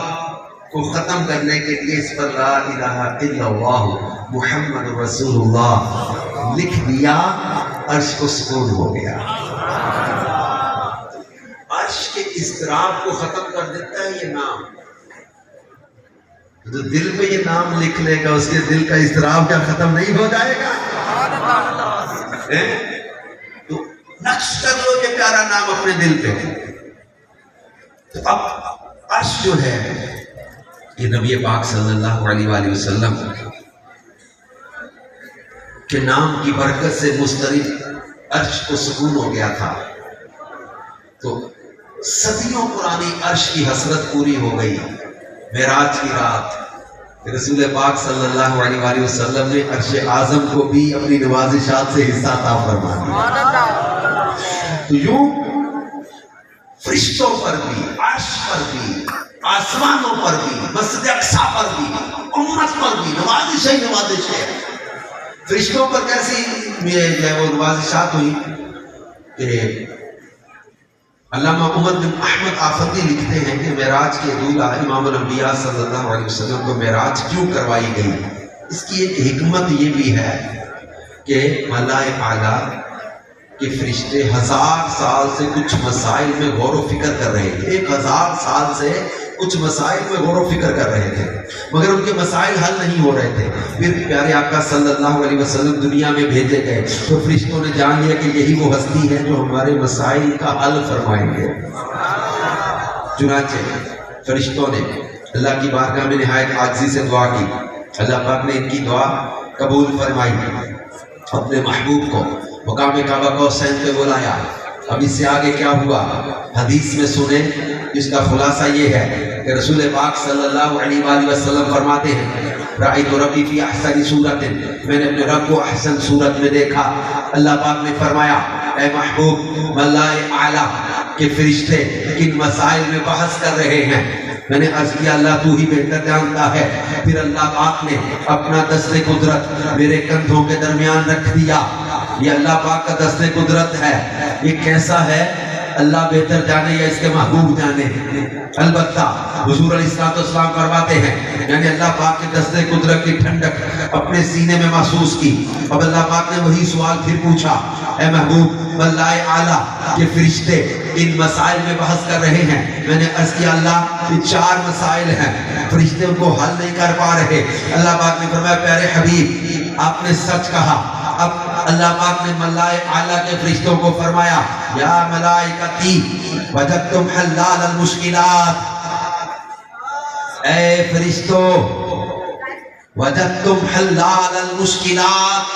S1: کو ختم کرنے کے لیے اس پر لا الہ الا اللہ محمد رسول اللہ لکھ دیا، عرش کو سکون ہو گیا۔ عرش کے اضطراب کو ختم کر دیتا ہے یہ نام۔ جو دل پہ یہ نام لکھ لے گا اس کے دل کا اضطراب کیا ختم نہیں ہو جائے گا؟ تو نقش کر لو یہ پیارا نام اپنے دل پہ۔ تو اب عرش جو ہے یہ نبی پاک صلی اللہ علیہ وآلہ وسلم کے نام کی برکت سے مسترد عرش کو سکون ہو گیا تھا۔ تو صدیوں پرانی عرش کی حسرت پوری ہو گئی۔ معراج کی رات رسول پاک صلی اللہ علیہ وآلہ وسلم نے عرش اعظم کو بھی اپنی نوازشات سے حصہ عطا فرما دیا۔ تو یوں فرشتوں پر بھی، عرش پر بھی، آسمانوں پر بھی، مسجد اقصی پر بھی، امت پر بھی نوازش ہی نوازش ہے۔ فرشتوں پر کیسی وہ نوازشات ہوئی کہ علامہ عمر بن احمد آفندی لکھتے ہیں کہ معراج کے دولہ امام الانبیاء صلی اللہ علیہ وسلم کو معراج کیوں کروائی گئی؟ اس کی ایک حکمت یہ بھی ہے کہ ملائے اعلیٰ کہ فرشتے 1000 سال سے کچھ مسائل میں غور و فکر کر رہے تھے، 1000 سال سے کچھ مسائل میں غور و فکر کر رہے تھے، مگر ان کے مسائل حل نہیں ہو رہے تھے۔ پھر پیارے آقا صلی اللہ علیہ وسلم دنیا میں بھیجے گئے تو فرشتوں نے جان لیا کہ یہی وہ ہستی ہے جو ہمارے مسائل کا حل فرمائیں گے۔ چنانچہ فرشتوں نے اللہ کی بارگاہ میں نہایت عاجزی سے دعا کی، اللہ پاک نے ان کی دعا قبول فرمائی، اپنے محبوب کو مقام کعبہ قوسین پہ بلایا۔ اب اس سے آگے کیا ہوا حدیث میں سنیں، اس کا خلاصہ یہ ہے کہ رسول پاک صلی اللہ علیہ وآلہ وسلم فرماتے ہیں رأیت ربی فی احسن صورت، میں نے اپنے رب کو احسن صورت میں دیکھا۔ اللہ پاک نے فرمایا اے محبوب ملائے اعلیٰ کہ فرشتے کن مسائل میں بحث کر رہے ہیں؟ میں نے عرض کیا اللہ تو ہی بہتر جانتا ہے۔ پھر اللہ پاک نے اپنا دست قدرت میرے کندھوں کے درمیان رکھ دیا۔ یہ اللہ پاک کا دست قدرت ہے، یہ کیسا ہے اللہ بہتر جانے یا اس کے محبوب جانے۔ البتہ حضور علیہ السلام فرماتے ہیں یعنی اللہ پاک کے دست قدرت کی ٹھنڈک اپنے سینے میں محسوس کی۔ اب اللہ پاک نے وہی سوال پھر پوچھا اے محبوب ملائے اعلیٰ کہ فرشتے ان مسائل میں بحث کر رہے ہیں۔ میں نے عرض کیا اللہ یہ 4 مسائل ہیں، فرشتے ان کو حل نہیں کر پا رہے۔ اللہ پاک نے فرمایا پیارے حبیب آپ نے سچ کہا۔ اب اللہ پاک نے ملائے اعلیٰ کے فرشتوں کو فرمایا یا ملائکتی وجدتم حلال المشکلات، اے فرشتوں وجدتم حلال المشکلات،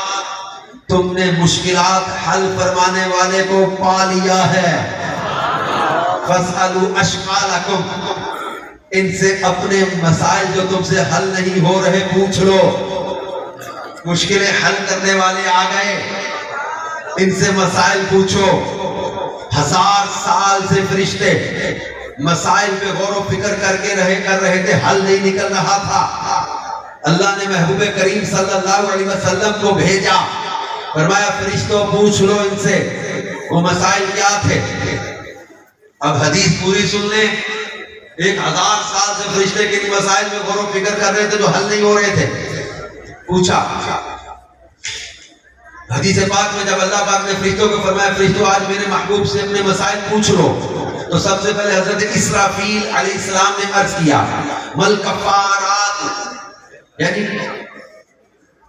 S1: تم نے مشکلات حل فرمانے والے کو پا لیا ہے۔ فاسألوا اشقالکم، ان سے اپنے مسائل جو تم سے حل نہیں ہو رہے پوچھ لو۔ مشکلیں حل کرنے والے آ گئے، ان سے مسائل پوچھو۔ 1000 سال سے فرشتے مسائل پہ غور و فکر کر رہے تھے، حل نہیں نکل رہا تھا۔ اللہ نے محبوب کریم صلی اللہ علیہ وسلم کو بھیجا، فرمایا فرشتوں پوچھ لو ان سے وہ مسائل کیا تھے۔ اب حدیث پوری سن لیں، 1000 سال سے فرشتے کے مسائل میں غور و فکر کر رہے تھے جو حل نہیں ہو رہے تھے۔ پوچھا حدیث پاک میں جب اللہ پاک نے فرشتوں کو فرمایا فرشتوں آج میرے محبوب سے اپنے مسائل پوچھ لو، تو سب سے پہلے حضرت اسرافیل علیہ السلام نے عرض کیا مل کفارات، یعنی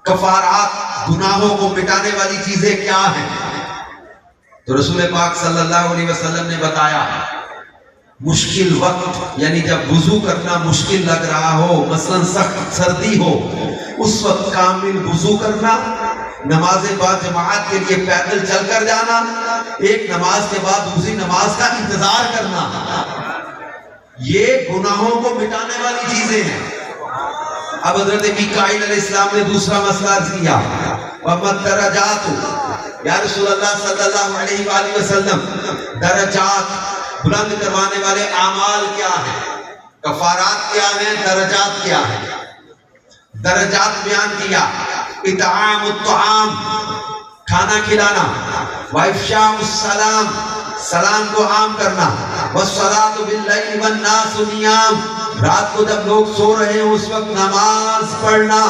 S1: کفارات گناہوں کو مٹانے والی چیزیں کیا ہیں؟ تو رسول پاک صلی اللہ علیہ وسلم نے بتایا مشکل وقت، یعنی جب وضو کرنا مشکل لگ رہا ہو، مثلا سخت سردی ہو، اس وقت کامل وضو کرنا، نماز با جماعت کے لیے پیدل چل کر جانا، ایک نماز کے بعد دوسری نماز کا انتظار کرنا، یہ گناہوں کو مٹانے والی چیزیں ہیں۔ اب حضرت میکائیل علیہ السلام نے دوسرا مسئلہ عرض کیا وَمَا الدَّرَجَاتُ، یا رسول اللہ صلی اللہ علیہ وآلہ وسلم درجات بلند کروانے والے اعمال کیا ہیں؟ کفارات کیا ہیں؟ درجات کیا ہیں؟ درجات بیان کیا اطعام الطعام، کھانا کھلانا، وافشاء السلام، سلام کو عام کرنا، والصلاة باللیل والناس نیام، رات کو جب لوگ سو رہے ہیں اس وقت نماز پڑھنا،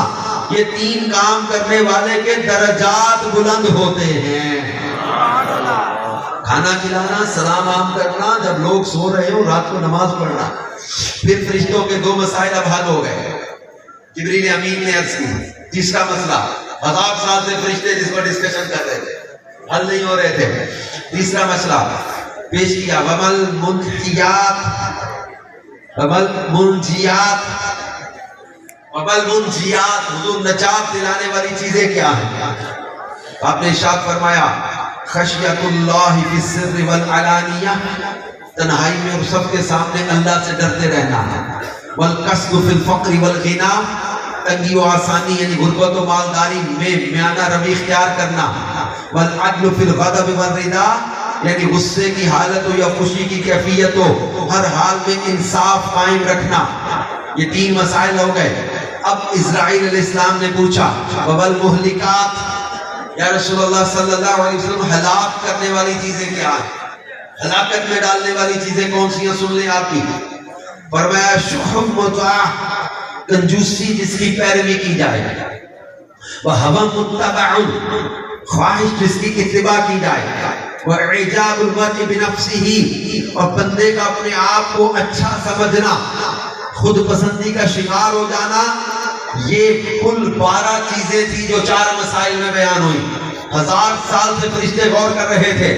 S1: یہ تین کام کرنے والے کے درجات بلند ہوتے ہیں۔ کھانا کھلانا، سلام عام کرنا، جب لوگ سو رہے ہوں رات کو نماز پڑھنا۔ پھر فرشتوں کے دو مسائل اب حل ہو گئے، جبریل امین نے عرض کی۔ تیسرا مسئلہ 1000 سال سے فرشتے جس پر ڈسکشن کر رہے تھے، حل نہیں ہو رہے تھے۔ تیسرا مسئلہ پیش کیا وَمَا الْمُنْجِيَاتِ، حضور نجات دلانے والی چیزیں کیا ہیں؟ آپ نے ارشاد فرمایا خشیت اللہ فی السر والعلانیہ، تنہائی میں اور سب کے سامنے اللہ سے ڈرتے رہنا، والقصد فی الفقر والغنا، تنگی و آسانی یعنی غربت و مالداری میں میانہ روی اختیار کرنا، والعدل فی الغضب والرضا، یعنی غصے کی حالت ہو یا خوشی کی کیفیت ہو ہر حال میں انصاف قائم رکھنا۔ یہ تین مسائل ہو گئے۔ اب اسرائیل علیہ السلام نے پوچھا والمہلکات، یا رسول اللہ صلی اللہ علیہ وسلم ہلاک کرنے والی چیزیں کیا ہیں؟ ہلاکت میں ڈالنے والی چیزیں کون سی ہیں؟ سن لیں آپ کی۔ فرمایا شح مطاع، کنجوسی جس کی پیروی کی جائے، وہوى متبع، خواہش جس کی اتباع کی جائے، وَإِعْجَابُ الْمَرْءِ بِنَفْسِهِ، اور بندے کا اپنے آپ کو اچھا سمجھنا، خود پسندی کا شکار ہو جانا، یہ کل 12 چیزیں تھی جو 4 مسائل میں بیان ہوئی۔ 1000 سال سے فرشتے غور کر رہے تھے،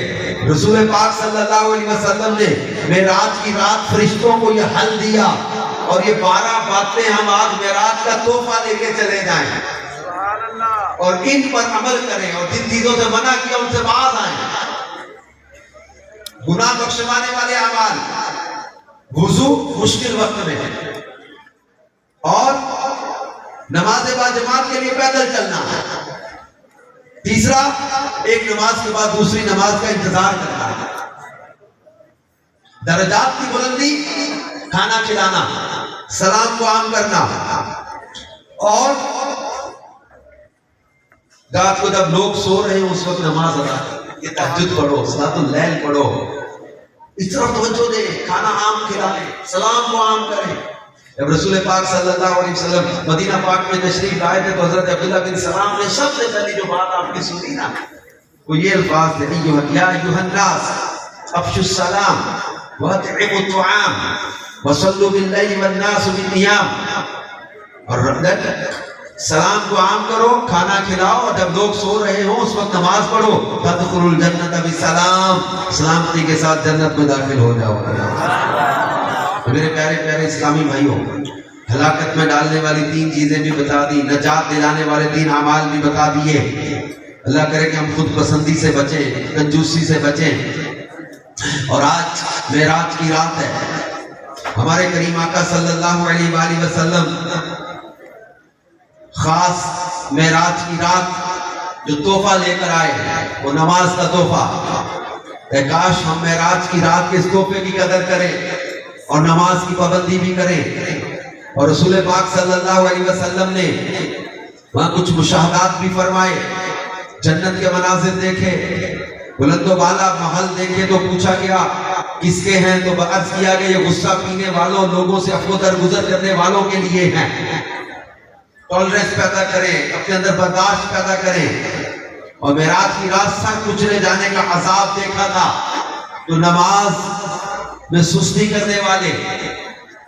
S1: رسول پاک صلی اللہ علیہ وسلم نے معراج کی رات فرشتوں کو یہ حل دیا، اور یہ 12 باتیں ہم آج معراج کا تحفہ لے کے چلے جائیں اور ان پر عمل کریں، اور جن چیزوں سے منع کیا ان سے باز آئیں۔ گناہ بخشوانے والے اعمال، وضو مشکل وقت میں، اور نماز با جماعت کے لیے پیدل چلنا، تیسرا ایک نماز کے بعد دوسری نماز کا انتظار کرنا، درجات کی بلندی، کھانا کھلانا، سلام کو عام کرنا، اور رات کو جب لوگ سو رہے ہیں اس وقت نماز ادا کرنا، یہ تہجد پڑھو، صلاۃ اللیل پڑھو، اس طرف توجہ دیں، کھانا عام کھلائیں، سلام کو عام کریں۔ جب رسول پاک صلی اللہ علیہ وسلم مدینہ پاک میں تشریف لائے تھے تو حضرت عبداللہ بن سلام نے سب سے پہلی جو بات آپ نے سنی نا، وہ یہ الفاظ تھے یا ایھا الناس افشوا السلام واطعموا الطعام وصلوا باللیل والناس بالنیام، اور سلام کو عام کرو، کھانا کھلاؤ، اور جب لوگ سو رہے ہوں اس وقت نماز پڑھو، فادخلوا الجنۃ بسلام، سلامتی کے ساتھ جنت میں داخل ہو جاؤ۔ میرے پیارے پیارے اسلامی بھائیوں، ہلاکت میں ڈالنے والی 3 چیزیں بھی بتا دی، نجات دلانے والے 3 اعمال بھی بتا دیے۔ اللہ کرے کہ ہم خود پسندی سے بچیں، کنجوسی سے بچیں۔ اور آج معراج کی رات ہے، ہمارے کریم آقا صلی اللہ علیہ وآلہ وسلم خاص معراج کی رات جو تحفہ لے کر آئے وہ نماز کا تحفہ۔ کاش ہم معراج کی رات کے اس تحفے کی قدر کریں اور نماز کی پابندی بھی کریں۔ اور رسول پاک صلی اللہ علیہ وسلم نے وہاں کچھ مشاہدات بھی فرمائے، جنت کے مناظر دیکھے، بلند و بالا محل دیکھے تو پوچھا گیا کس کے ہیں، تو عرض کیا کہ یہ غصہ پینے والوں، لوگوں سے عفو درگزر کرنے والوں کے لیے ہیں۔ ٹالرنس پیدا کریں، اپنے اندر برداشت پیدا کریں، اور معراج کی رات سر کچلے جانے کا عذاب دیکھا تھا، تو نماز میں سستی کرنے والے،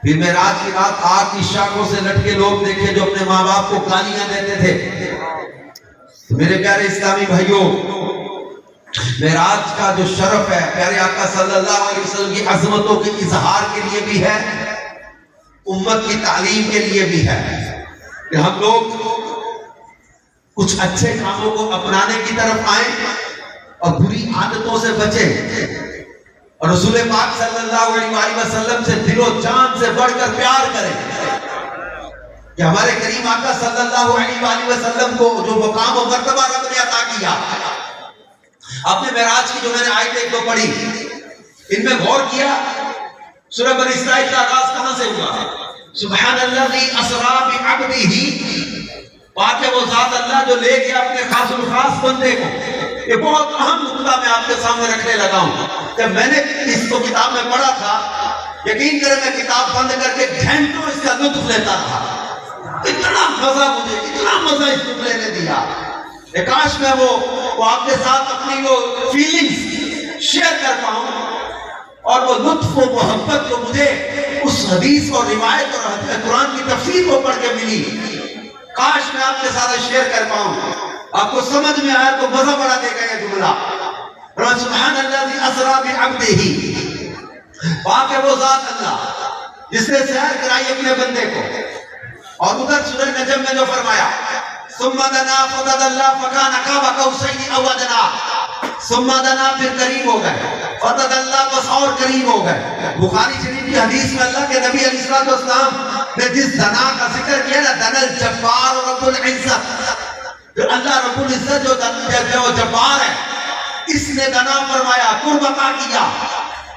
S1: پھر معراج کی رات آگ کی شاخوں سے لٹکے لوگ دیکھے جو اپنے ماں باپ کو گالیاں دیتے تھے۔ تو میرے پیارے اسلامی بھائیوں، معراج کا جو شرف ہے پیارے آقا صلی اللہ علیہ وسلم کی عظمتوں کے اظہار کے لیے بھی ہے، امت کی تعلیم کے لیے بھی ہے، کہ ہم لوگ کچھ اچھے کاموں کو اپنانے کی طرف آئیں اور بری عادتوں سے بچیں، اور رسول پاک صلی اللہ علیہ وسلم سے دل و جان سے بڑھ کر پیار کریں، کہ ہمارے کریم آقا صلی اللہ علیہ وسلم کو جو مقام و مرتبہ رب نے عطا کیا، آپ نے معراج کی جو میں نے آیت ایک دو پڑھی، ان میں غور کیا، سورہ بنی اسرائیل کا آغاز کہاں سے ہوا؟ سبحان الذی اسری بعبدہ، پاک ہے وہ ذات اللہ جو لے گیا اپنے خاص الخاص بندے کو۔ یہ بہت اہم نقطہ میں آپ کے سامنے رکھنے لگا ہوں۔ جب میں نے اس کو کتاب میں پڑھا تھا، یقین کریں میں کتاب بند کر کے گھنٹوں اس کا لطف لیتا تھا، اتنا مزہ مجھے، اتنا مزہ اس کو لینے دیا، کاش میں وہ آپ کے ساتھ اپنی وہ فیلنگز شیئر کر پاؤں، اور وہ لطف و محبت جو مجھے اس حدیث اور روایت اور قرآن کی تفسیر کو پڑھ کے ملی، کاش میں آپ کے ساتھ شیئر کر پاؤں۔ آپ کو سمجھ میں آیا تو مزہ بڑا دے گا یہ جملہ۔ سبحان الذی اسری بعبدہ، پاک ہے وہ ذات اللہ جس نے سیر کرائی اپنے بندے کو۔ اور ادھر سورہ نجم میں جو فرمایا، ثم دنا فتدلی فکان قاب قوسین او ادنی، ثم دنا پھر قریب ہو گئے، فتدلی بس اور قریب ہو گئے۔ بخاری شریف کی حدیث میں اللہ کے نبی علیہ السلام نے جس دنا کا ذکر کیا نا، دنا الجبار رب العزت، جو اللہ رب العزت جو جبار ہے، اس نے دنا فرمایا، قرب عطا کیا،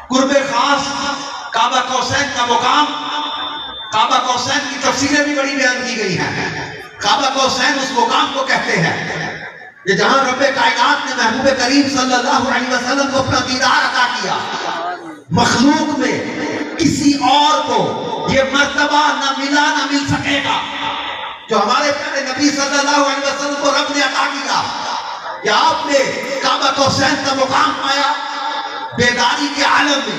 S1: قرب خاص، کعبہ قوسین کا مقام۔ کعبہ قوسین کی تفسیریں بھی بڑی بیان کی گئی ہیں۔ کعبہ قوسین اس مقام کو کہتے ہیں کہ جہاں رب کائنات نے محبوب کریم صلی اللہ علیہ وسلم کو اپنا دیدار عطا کیا۔ مخلوق میں کسی اور کو یہ مرتبہ نہ ملا نہ مل سکے گا جو ہمارے پیارے نبی صلی اللہ علیہ وسلم کو رب نے عطا کیا، کہ آپ نے کعبہ قوسین کا مقام پایا، بیداری کے عالم میں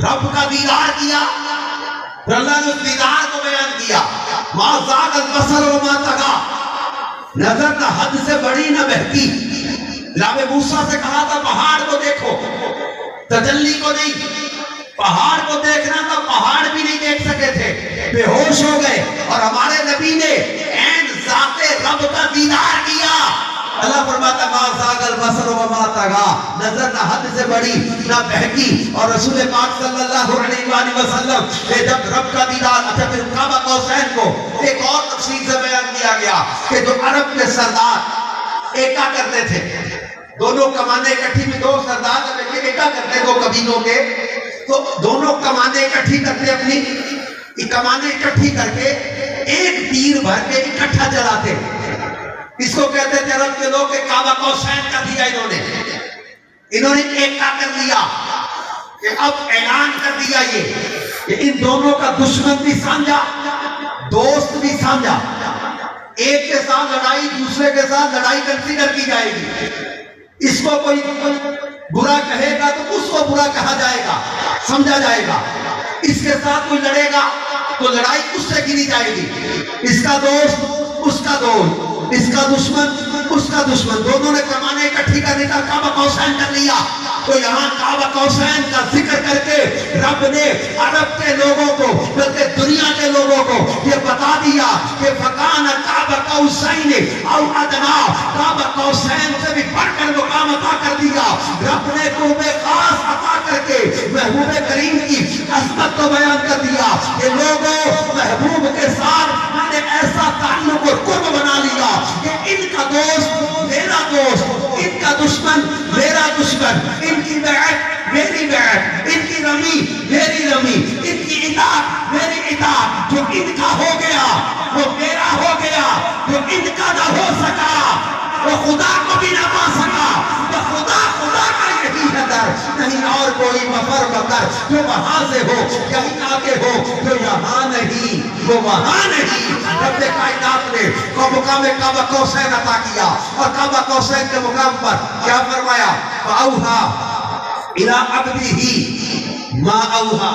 S1: رب کا دیدار کیا، اللہ نے اس دیدار کو بیان کیا، ما زاغ البصر وما طغى، نظر نہ حد سے بڑی نہ بہتی۔ جناب موسیٰ سے کہا تھا پہاڑ کو دیکھو، تجلی کو نہیں، پہاڑ کو دیکھنا تھا، پہاڑ بھی نہیں دیکھ سکے تھے، بے ہوش ہو گئے، اور ہمارے نبی نے عین ذات رب کا دیدار کیا۔ اللہ فرماتا ما زاغ البصر وما طغى، نظر نہ حد سے بڑی نہ بہکی۔ اور رسول پاک صلی اللہ علیہ وآلہ وسلم نے جب رب کا دیدار، اچھا پھر کعبہ قوسین کو ایک اور تفصیل سے بیان کیا گیا کہ جو عرب کے سردار ایکا کرتے تھے، دونوں کمانیں اکٹھی میں، دو سردار جب ایکا کرتے دو قبیلوں کے، تو دونوں کمانیں اکٹھی کرتے، اپنی کمانیں اکٹھی کر کے ایک تیر بھر کے اکٹھا چلاتے۔ اس کو کہتے تھے عرب کے لوگ کہ کعبہ قوسین کر دیا انہوں نے ایک کا کر دیا، کہ اب اعلان کر دیا یہ کہ ان دونوں کا دشمن بھی سمجھا، دوست بھی سمجھا، ایک کے ساتھ لڑائی دوسرے کے ساتھ لڑائی کنسیڈر کی جائے گی، اس کو کوئی برا کہے گا تو اس کو برا کہا جائے گا، سمجھا جائے گا، اس کے ساتھ کوئی لڑے گا تو لڑائی اس سے گنی جائے گی، اس کا دوست اس کا دوست، اس کا دشمن اس کا دشمن، دونوں نے کمانے اکٹھی کرنے کا کعبہ قوسین کر لیا۔ تو یہاں کعبہ قوسین کا ذکر کر کے رب نے عرب کے لوگوں کو بلکہ دنیا کے لوگوں کو یہ بتا دیا کہ فکان کعبہ قوسین او ادنی، کعبہ قوسین سے بھی بڑھ کر مقام عطا کر دیا۔ رب نے قرب خاص عطا کر کے محبوب کریم کی عظمت کو بیان کر دیا کہ لوگوں محبوب کے ساتھ میں نے ایسا تعلق اور قرب بنا لیا کہ ان کا دوست میرا دوست، ان کا دشمن میرا دشمن، ان کی بیعت میری بیعت، ان کی رمی میری رمی، ان کی اطاعت میری اطاعت، جو ان کا ہو گیا وہ میرا ہو گیا، جو ان کا نہ ہو سکا وہ خدا کو بھی نہ پا سکا، تو خدا کا یہی ہے در، نہیں اور کوئی مفر مکر جو وہاں سے ہو یہیں آگے ہو جو یہاں نہیں۔
S4: وہ وہاں نہیں، رب کائنات نے کو مقام قاب قوسین عطا کیا، اور قاب قوسین کے مقام پر کیا فرمایا؟ فَأَوْحَا إِلَىٰ عَبْدِهِ مَا أَوْحَا،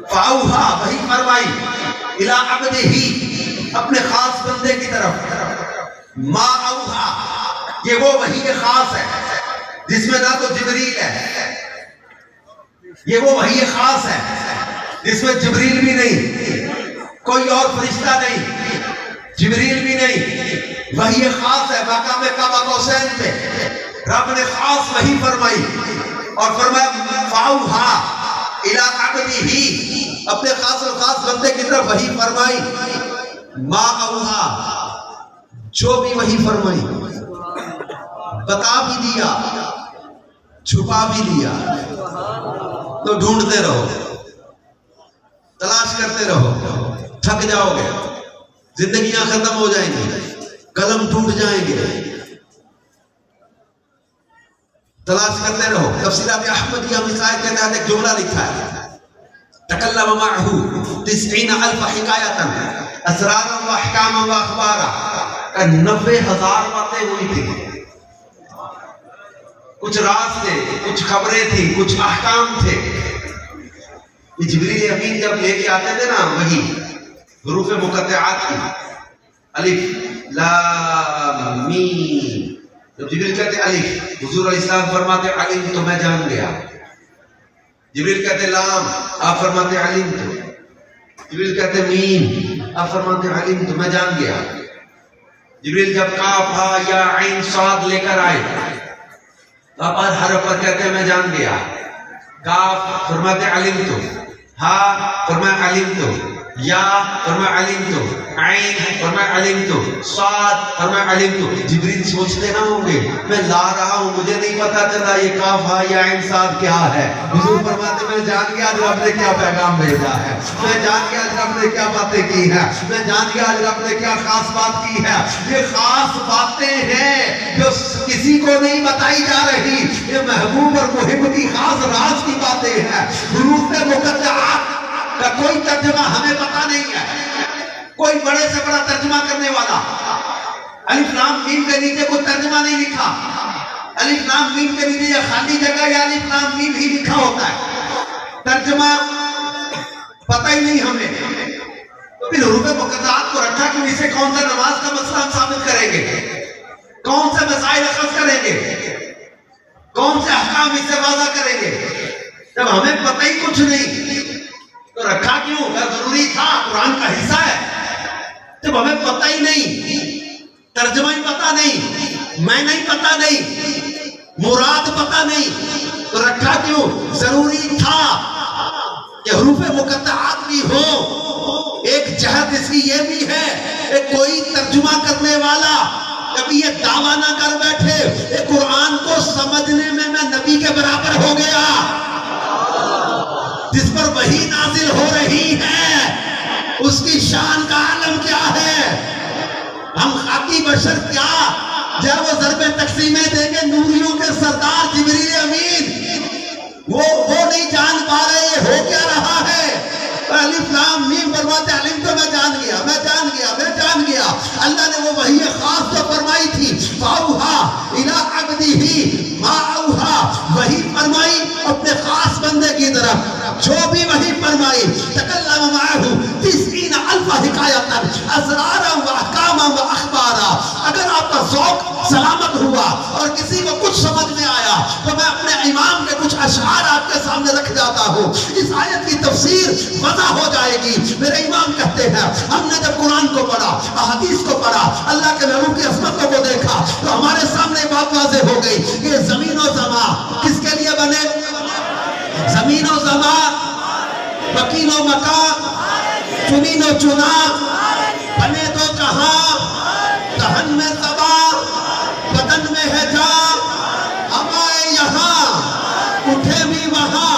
S4: فَأَوْحَا وہی فرمائی، إِلَىٰ عَبْدِهِ اپنے خاص بندے کی طرف، ما اوحا یہ وہ وحی خاص ہے جس میں نہ تو جبریل ہے، یہ وہ وحی خاص ہے جس میں جبریل بھی نہیں، کوئی اور فرشتہ نہیں، جبریل بھی نہیں، وحی خاص ہے مقام قاب قوسین پہ رب نے خاص وحی فرمائی اور فرمایا فاوحا الی عبدہ اپنے خاص اور خاص بندے کی طرف وحی فرمائی، ما اوحا جو بھی وحی فرمائی، بتا بھی دیا چھپا بھی دیا، تو ڈھونڈتے رہو، تلاش کرتے رہو، تھک جاؤ گے، زندگیاں ختم ہو جائیں گی، قلم ٹوٹ جائیں گے، تلاش کرتے رہو۔ تفسیرات احمدیہ مسائل کے تحت ایک جملہ لکھا ہے، تکلم معہ 90,000 حکایتاً اسرارا و احکاما و اخبارا، 90,000 باتیں ہوئی تھی، کچھ راز تھے، کچھ خبریں تھیں، کچھ احکام تھے۔ یہ جبریل امین جب لے کے آتے تھے نا وہی حروف مقطعات کی، الف لام میم، جب جبریل کہتے الف حضور علیہ السلام فرماتے علم تو میں جان گیا، جبریل کہتے لام آپ فرماتے علم تو، جبریل کہتے میم آپ فرماتے علم تو میں جان گیا، جبریل جب کاف ہا یا عین صاد لے کر آئے آپ ہر حرف پر کہتے ہیں میں جان گیا، کاف فرماتے علم تو، ہا فرمایا علم تو، یا فرمایا علم تو، عین فرمایا علم تو، صاد فرمایا علم تو۔ جبریل سوچتے نہ ہوں گے میں لا رہا ہوں مجھے نہیں پتا چلا یہ کاف ہا یا عین صاد کیا ہے، حضور فرماتے میں جان گیا آج رب نے کیا پیغام بھیجا ہے، میں جان گیا آج رب نے کیا باتیں کی ہیں، میں جان گیا آج رب نے کیا خاص بات کی ہے۔ یہ خاص باتیں ہیں جو کسی کو نہیں بتائی جا رہی، یہ محبوب اور محب کی خاص راز کی باتیں ہیں۔ حروف مقطعات کا کوئی ترجمہ ہمیں پتا نہیں ہے، کوئی بڑے سے بڑا ترجمہ کرنے والا الف لام میم کے نیچے کوئی ترجمہ نہیں لکھا، الف لام میم کے نیچے یا خالی جگہ یا الف لام میم ہی لکھا ہوتا ہے، ترجمہ پتہ ہی نہیں ہمیں۔ تو پھر حروف مقطعات کو رکھا کہ اسے کون سا نماز کا مسئلہ ہم ثابت کریں گے، کون سے مسائل اخذ کریں گے، کون سے احکام اس سے واضح کریں گے، جب ہمیں پتہ ہی کچھ نہیں تو رکھا کیوں؟ کیا ضروری تھا؟ قرآن کا حصہ ہے۔ جب ہمیں پتہ ہی نہیں، ترجمہ ہی پتہ نہیں، معنی ہی پتہ نہیں، مراد پتہ نہیں، تو رکھا کیوں؟ ضروری تھا کہ حروف مقطعات بھی ہو۔ ایک جہت اس کی یہ بھی ہے کہ کوئی ترجمہ کرنے والا کبھی یہ دعویٰ نہ کر بیٹھے کہ قرآن کو سمجھنے میں نبی کے برابر ہو گیا، جس پر وحی نازل ہو رہی ہے اس کی شان کا عالم کیا ہے۔ ہم خاکی بشر کیا جب وہ ضرب تقسیمیں دیں گے نوریوں کے سردار جبریل امین، وہ نہیں جان پا رہے ہو کیا رہا ہے۔ الف لام میم فرماتے علم تو میں جان گیا، میں جان گیا، میں جان گیا۔ اللہ نے وہ وحی خاص جو فرمائی تھی فاوحا الی عبدہ ما اوحا، وحی فرمائی اپنے خاص بندے کی طرف، جو بھی وحی فرمائی تکلم معہ 90,000 حکایتاً اسرارا و احکاما و اخبارا۔ اگر آپ کا ذوق سلامت ہوا اور کسی کو کچھ سمجھ میں آیا تو میں اپنے امام کے کچھ اشعار آپ کے سامنے رکھ جاتا ہوں، اس آیت کی تفسیر وضع ہو جائے گی۔ میرے امام کہتے ہیں ہم نے جب قرآن کو پڑھا، احادیث کو پڑھا، اللہ کے محبوب کی عظمتوں کو دیکھا تو ہمارے سامنے بات واضح ہو گئی کہ زمین و زمان کس کے لیے بنے؟ زمین و زمان، مکین و مکان، چنین و چنا، بنے تو کہاں، دہن میں زبان، بدن میں ہے جان، ہمائے یہاں اٹھے بھی وہاں،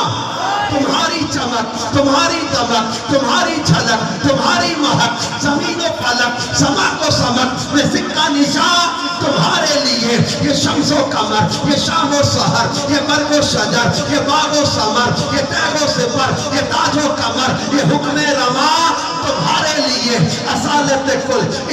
S4: تمہاری چمک، تمہاری دمک، تمہاری جھلک، تمہاری مہک، زمین و فلک، سما کو سمک میں سکہ نشان تمہارے لیے۔ یہ شمس و قمر، یہ شام و سحر، یہ برگ و شجر، یہ باغ و ثمر، یہ تیغ و سپر، یہ تاج و کمر، یہ حکم رواں تمہارے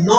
S3: 9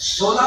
S3: 16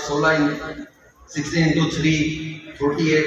S3: 16 into 3 48,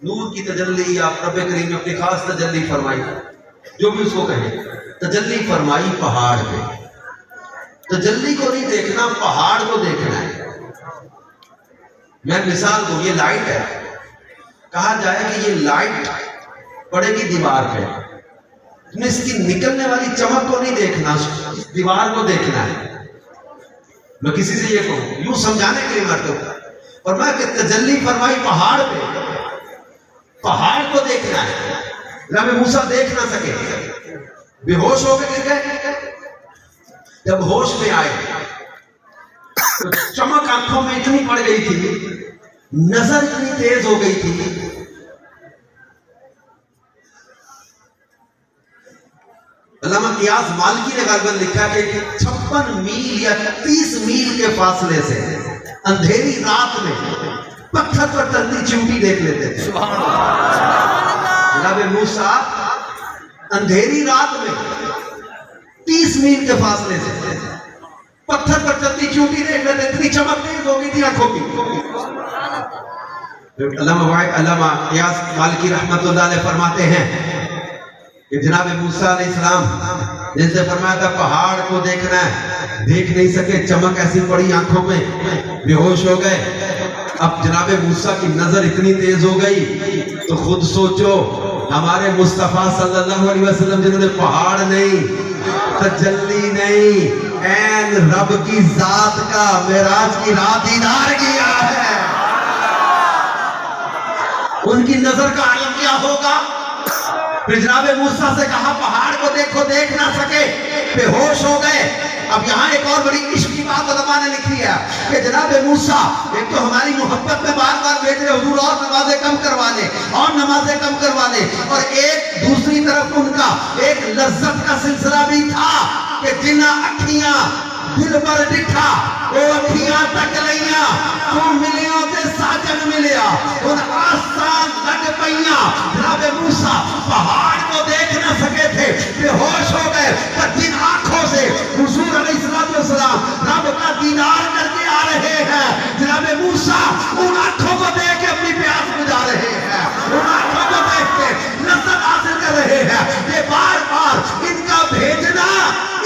S4: نور کی تجلی آپ رب کریم نے اپنی خاص تجلی فرمائی، جو بھی اس کو کہے، تجلی فرمائی پہاڑ پہ۔ تجلی کو نہیں دیکھنا، پہاڑ کو دیکھنا ہے۔ میں مثال دوں، یہ لائٹ ہے، کہا جائے کہ یہ لائٹ پڑے گی دیوار پہ، تم نے اس کی نکلنے والی چمک کو نہیں دیکھنا، اس دیوار کو دیکھنا ہے۔ میں کسی سے یہ کہوں یوں سمجھانے کے لیے مرتے ہوں، اور میں کہ تجلی فرمائی پہاڑ پہ، پہاڑ کو دیکھنا ہے۔ جناب موسیٰ دیکھ نہ سکے، بے ہوش ہو کے گر گئے۔ جب ہوش میں آئے تو چمک آنکھوں میں اتنی پڑ گئی تھی، نظر اتنی تیز ہو گئی تھی، علامہ قیاس مالکی نے غالباً لکھا کہ 56 میل یا 30 میل کے فاصلے سے اندھیری رات میں پتھر پر چلتی چیونٹی دیکھ لیتے تھے۔ جناب موسیٰ اندھیری رات میں 30 میل کے فاصلے سے پتھر پر چلتی چیونٹی دیکھ لیتے، اتنی چمک تیز ہو گئی تھی آنکھوں کی۔ علامہ قیاس مالکی رحمت اللہ علیہ فرماتے ہیں کہ جناب موسیٰ علیہ السلام جن سے فرمایا تھا پہاڑ کو دیکھنا ہے، دیکھ نہیں سکے، چمک ایسی پڑی آنکھوں میں، بے ہوش ہو گئے۔ اب جناب موسیٰ کی نظر اتنی تیز ہو گئی تو خود سوچو، ہمارے مصطفیٰ صلی اللہ علیہ وسلم جنہوں نے پہاڑ نہیں، تجلی نہیں، عین رب کی ذات کا معراج کی رات دیدار کیا ہے، ان کی نظر کا عالم کیا ہوگا؟ پھر جناب موسیٰ سے کہا پہاڑ کو دیکھو، دیکھ نہ سکے، بے ہوش ہو گئے۔ اب یہاں ایک اور بڑی عشق کی بات علماء نے لکھی ہے کہ جناب موسیٰ ایک تو ہماری محبت میں بار بار بھیج رہے حضور اور نمازیں کم کروا لے، اور نمازیں کم کروا لے، اور ایک دوسری طرف ان کا ایک لذت کا سلسلہ بھی تھا کہ جنہ اکھیاں دل پر ڈٹھا وہ اکھیاں تک لیاں، تو ملیاں تے ساجن ملیا، ان آسان لگ پئیاں۔ جناب موسیٰ پہاڑ کو دیکھ نہ سکے تھے، بے ہوش ہو گئے، پر جن آنکھوں سے حضور علیہ السلام رب کا دیدار کر کے آ رہے ہیں، جناب موسیٰ ان آنکھوں کو دیکھ کے اپنی پیاس بجھا رہے ہیں، ان آنکھوں کو دیکھ کے لذت حاصل کر رہے ہیں۔ یہ بار بار ان کا بھیجنا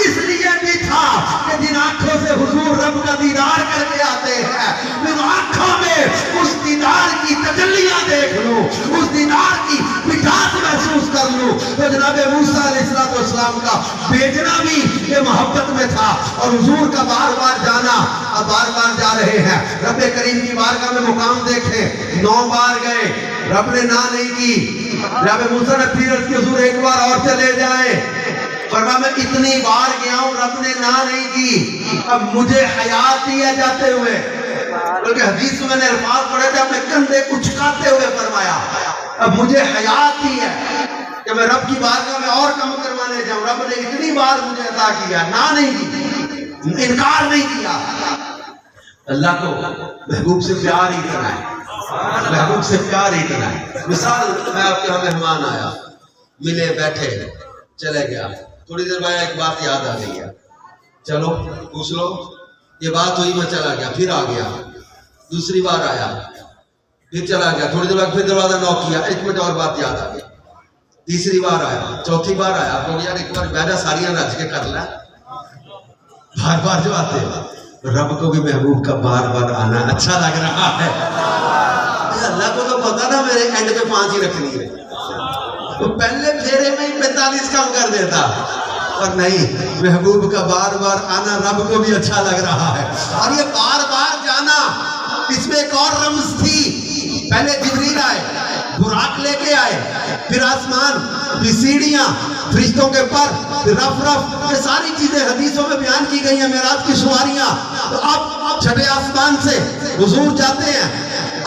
S4: اس لیے بھی تھا کہ جن آنکھوں سے حضور رب کا دیدار کر کے آتے ہیں، ان آنکھوں میں اس دیدار کی تجلیاں دیکھ لوں، اس دیدار کی مٹھاس محسوس کر لوں۔ تو جناب موسیٰ علیہ السلام کا بھیجنا بھی یہ محبت میں تھا، اور حضور کا بار بار جانا، اب بار بار جا رہے ہیں۔ رب کریم کی بارگاہ میں مقام دیکھیں، 9 بار گئے، رب نے نہ نہیں کی۔ جناب موسیٰ نے پھر عرض کی حضور ایک بار اور چلے جائیں، فرمایا میں اتنی بار گیا ہوں، رب نے نہ نہیں کی، اب مجھے حیات دیا جاتے ہوئے۔ بلکہ حدیث میں نے الفاظ پڑھے تھے، اپنے کندھے اچکاتے ہوئے فرمایا اب مجھے حیات دی ہے کہ میں رب کی بارگاہ میں اور کم کروانے جاؤں۔ رب نے اتنی بار مجھے عطا کیا، نہ نہیں کی، انکار نہیں کیا۔ اللہ کو محبوب سے پیار ہی کرنا ہے، محبوب سے پیار ہی کرنا ہے۔ مثال میں آپ کے یہاں مہمان آیا، ملے بیٹھے چلے گیا، تھوڑی دیر بعد ایک بات یاد آ گئی ہے، چلو پوچھ لو، یہ بات ہوئی، میں چلا گیا، پھر آ گیا، دوسری بار آیا، پھر چلا گیا، تھوڑی دیر بعد پھر دروازہ نوک کیا، ایک منٹ اور بات یاد آ گئی، تیسری بار آیا، چوتھی بار آیا، آپ لوگ یار ایک بار بیٹھا ساریاں رچ کے کر لیں۔ بار بار جو آتے ہیں، رب کو بھی محبوب کا بار بار آنا اچھا لگ رہا ہے۔ اللہ کو تو پتا نا میرے اینڈ پہ 5 ہی رکھنی ہے، تو پہلے پھیرے میں ہی 45 کم کر دیتا، اور نہیں، محبوب کا بار بار آنا رب کو بھی اچھا لگ رہا ہے۔ اور یہ بار بار جانا، اس میں ایک اور رمز تھی، پہلے جبریل آئے، براق لے کے آئے، پھر آسمان، پھر سیڑھیاں، فرشتوں کے پر، پھر رف رف، یہ ساری چیزیں حدیثوں میں بیان کی گئی ہیں، معراج کی سواریاں۔ تو اب چھٹے آسمان سے حضور جاتے ہیں،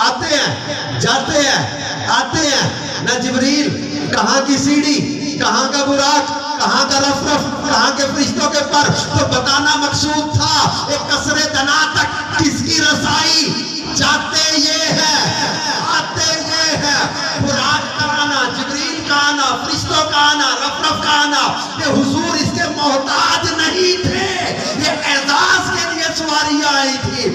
S4: آتے ہیں، جاتے ہیں، آتے ہیں، نہ جبریل، کہاں کی سیڑھی، کہاں کا براق، کہاں کا رف رف، کہاں کے فرشتوں کے پر، تو بتانا مقصود تھا ایک قصر دنا تک کس کی رسائی، جاتے یہ ہے، آتے یہ ہے، براق کا آنا، جبریل کا آنا، فرشتوں کا آنا، رف رف کا آنا، یہ حضور اس کے محتاج نہیں تھے، یہ اعزاز کے لیے سواریاں آئی تھی۔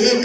S3: 1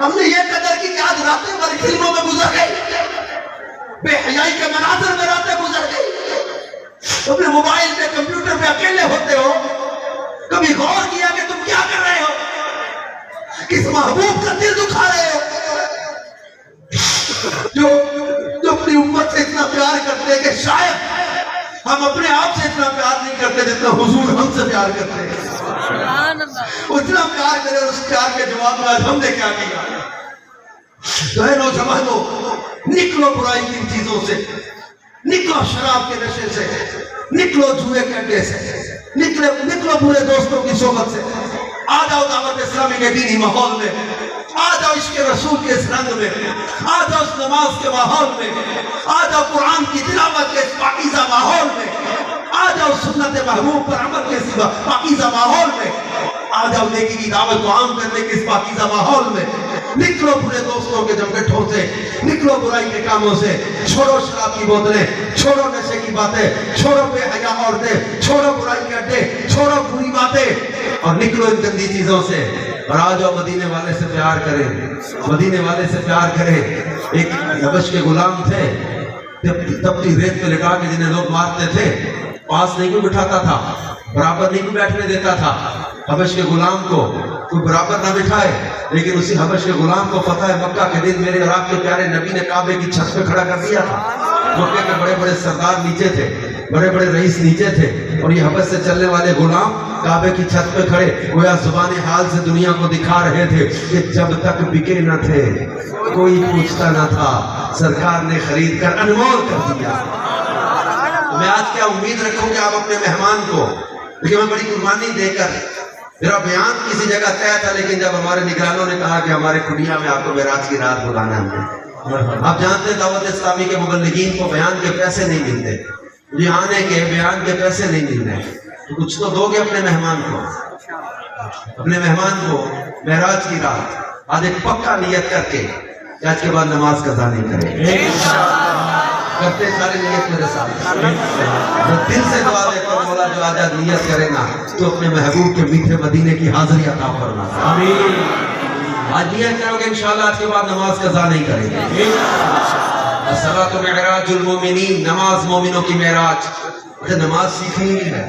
S3: ہم نے یہ قدر کی کہ آج راتیں ہماری فلموں میں گزر گئی، بے حیائی کے مناظر میں راتیں گزر گئی۔ اپنے موبائل پہ کمپیوٹر پہ اکیلے ہوتے ہو، کبھی غور کیا کہ تم کیا کر رہے ہو؟ کس محبوب کا دل دکھا رہے ہو؟ جو اپنی امت سے اتنا پیار کرتے ہیں کہ شاید ہم اپنے آپ سے اتنا پیار نہیں کرتے جتنا حضور ہم سے پیار کرتے ہیں۔ اتنا پیار کرے، اس پیار کے جواب میں آج ہم نے کیا کیا؟ بہنوں جوانوں، نکلو برائی کی چیزوں سے، نکلو شراب کے نشے سے، نکلو جوئے کے اڈے سے، نکلو برے دوستوں کی صحبت سے، آ جاؤ دعوت اسلامی کے دینی ماحول میں، آ جاؤ عشق رسول کے اس رنگ میں، آ جاؤ اس نماز کے ماحول میں، آ جاؤ قرآن کی تلاوت کے اس پاکیزہ ماحول میں، آ جاؤ سنت محبوب پر عمل کے اس پاکیزہ ماحول میں، آ جاؤ نیکی کی دعوت کو عام کرنے کے اس پاکیزہ ماحول میں۔ نکلو برے دوستوں کے جمگٹھوں سے، نکلو برائی کے کاموں سے، چھوڑو شراب کی بوتلیں، چھوڑو نشے کی باتیں، چھوڑو بے حیا عورتیں، چھوڑو برائی کے اڈے، چھوڑو بری باتیں، اور نکلو ان گندی چیزوں سے، اور آ جاؤ مدینے والے سے پیار کریں، مدینے والے سے پیار کریں۔ ایک حبش کے غلام تھے، تپتی ریت پہ لٹا کے جنہیں لوگ مارتے تھے، پاس نہیں کوئی بٹھاتا تھا، برابر نہیں کوئی بیٹھنے دیتا تھا۔ حبش کے غلام کو کوئی برابر نہ بٹھائے، لیکن اسی حبش کے غلام کو پتہ ہے مکہ کے دن میرے اور آپ کے پیارے نبی نے کعبے کی چھت پہ کھڑا کر دیا تھا۔ مکے کے بڑے بڑے سردار نیچے تھے، بڑے بڑے رئیس نیچے تھے، اور یہ حبش سے چلنے والے غلام کعبے کی چھت پہ کھڑے گویا زبان حال سے دنیا کو دکھا رہے تھے کہ جب تک بکے نہ تھے کوئی پوچھتا نہ تھا، سرکار نے خرید کر انمول کر دیا۔ میں آج کیا امید رکھوں کہ آپ اپنے مہمان کو، لیکن میں بڑی قربانی دے کر، میرا بیان کسی جگہ طے تھا، لیکن جب ہمارے نگرانوں نے کہا کہ ہمارے کھڈیا میں آپ کو معراج کی رات بلانا ہے، آپ جانتے ہیں دعوت اسلامی کے مبلغین کو بیان کے پیسے نہیں ملتے، یہ آنے کے بیان کے پیسے نہیں مل رہے، تو کچھ تو دو گے اپنے مہمان کو، اپنے مہمان کو معراج کی رات آج ایک پکا نیت کر کے کہ آج کے بعد نماز قضا نہیں کریں، کرتے سارے نیت میرے ساتھ، میں دل سے دعا دیتا ہوں مولا جو آج نیت کرے گا تو اپنے محبوب کے میٹھے مدینے کی حاضری عطا فرما۔ آج نیت کرو گے انشاءاللہ آج کے بعد نماز قضا نہیں کریں گے۔ الصلاۃ معراج المومنین، نماز مومنوں کی معراج۔ نماز سیکھنی بھی ہے،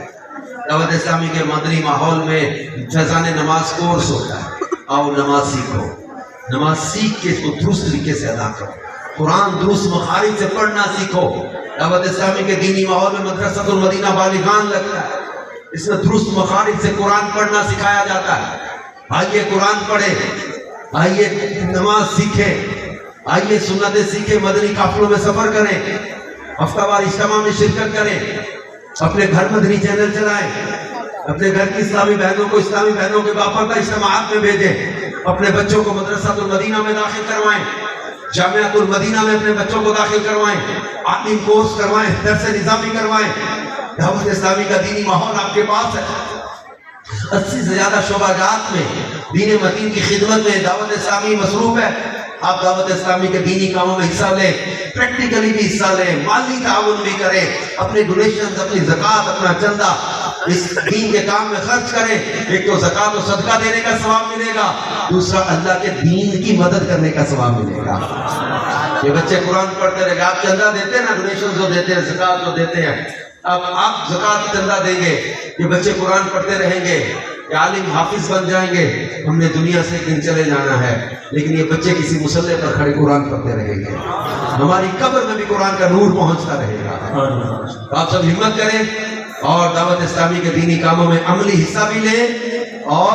S3: دعوت اسلامی کے مدنی ماحول میں فیضان نماز کورس ہوتا ہے، آؤ نماز سیکھو، نماز سیکھ کے اس کو درست طریقے سے ادا کرو، قرآن درست مخارج سے پڑھنا سیکھو۔ دعوت اسلامی کے دینی ماحول میں مدرسۃ المدینہ بالغان لگتا ہے، اس میں درست مخارج سے قرآن پڑھنا سکھایا جاتا ہے۔ آئیے قرآن پڑھیں، آئیے نماز سیکھیں، آئیے سنتیں سیکھیں، مدنی قافلوں میں سفر کریں، ہفتہ وار اجتماع میں شرکت کریں، اپنے گھر مدنی چینل چلائیں، اپنے گھر کی اسلامی بہنوں کو اسلامی بہنوں کے باپردہ اجتماعات میں بھیجیں، اپنے بچوں کو مدرسۃ المدینہ میں داخل کروائیں، جامعۃ المدینہ میں اپنے بچوں کو داخل کروائیں، عالم کورس کروائیں، درس نظامی کروائیں۔ دعوت اسلامی کا دینی ماحول آپ کے پاس ہے، 80 سے زیادہ شعبہ جات میں دین متین کی خدمت میں دعوت اسلامی مصروف ہے۔ آپ دعوت اسلامی کے دینی کاموں میں حصہ لیں، پریکٹیکلی بھی حصہ لیں، مالی تعاون بھی کریں، اپنے ڈونیشنز، اپنی زکوٰۃ، اپنا چندہ اس دین کے کام میں خرچ کریں۔ ایک تو زکوٰۃ و صدقہ دینے کا ثواب ملے گا، دوسرا اللہ کے دین کی مدد کرنے کا ثواب ملے گا۔ یہ بچے قرآن پڑھتے رہے گا، آپ چندہ دیتے ہیں نا، ڈونیشنز جو دیتے ہیں، زکوٰۃ جو دیتے ہیں، اب آپ زکوٰۃ چندہ دیں گے، یہ بچے قرآن پڑھتے رہیں گے، یہ عالم حافظ بن جائیں گے۔ ہم نے دنیا سے ایک دن چلے جانا ہے، لیکن یہ بچے کسی مصلے پر کھڑے قرآن پڑھتے رہیں گے، ہماری قبر میں بھی قرآن کا نور پہنچتا رہے گا۔ آپ سب ہمت کریں اور دعوت اسلامی کے دینی کاموں میں عملی حصہ بھی لیں، اور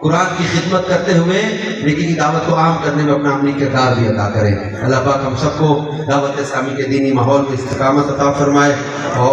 S3: قرآن کی خدمت کرتے ہوئے نیکی کی دعوت کو عام کرنے میں اپنا عملی کردار بھی ادا کریں۔ اللہ پاک ہم سب کو دعوت اسلامی کے دینی ماحول میں استقامت عطا فرمائے اور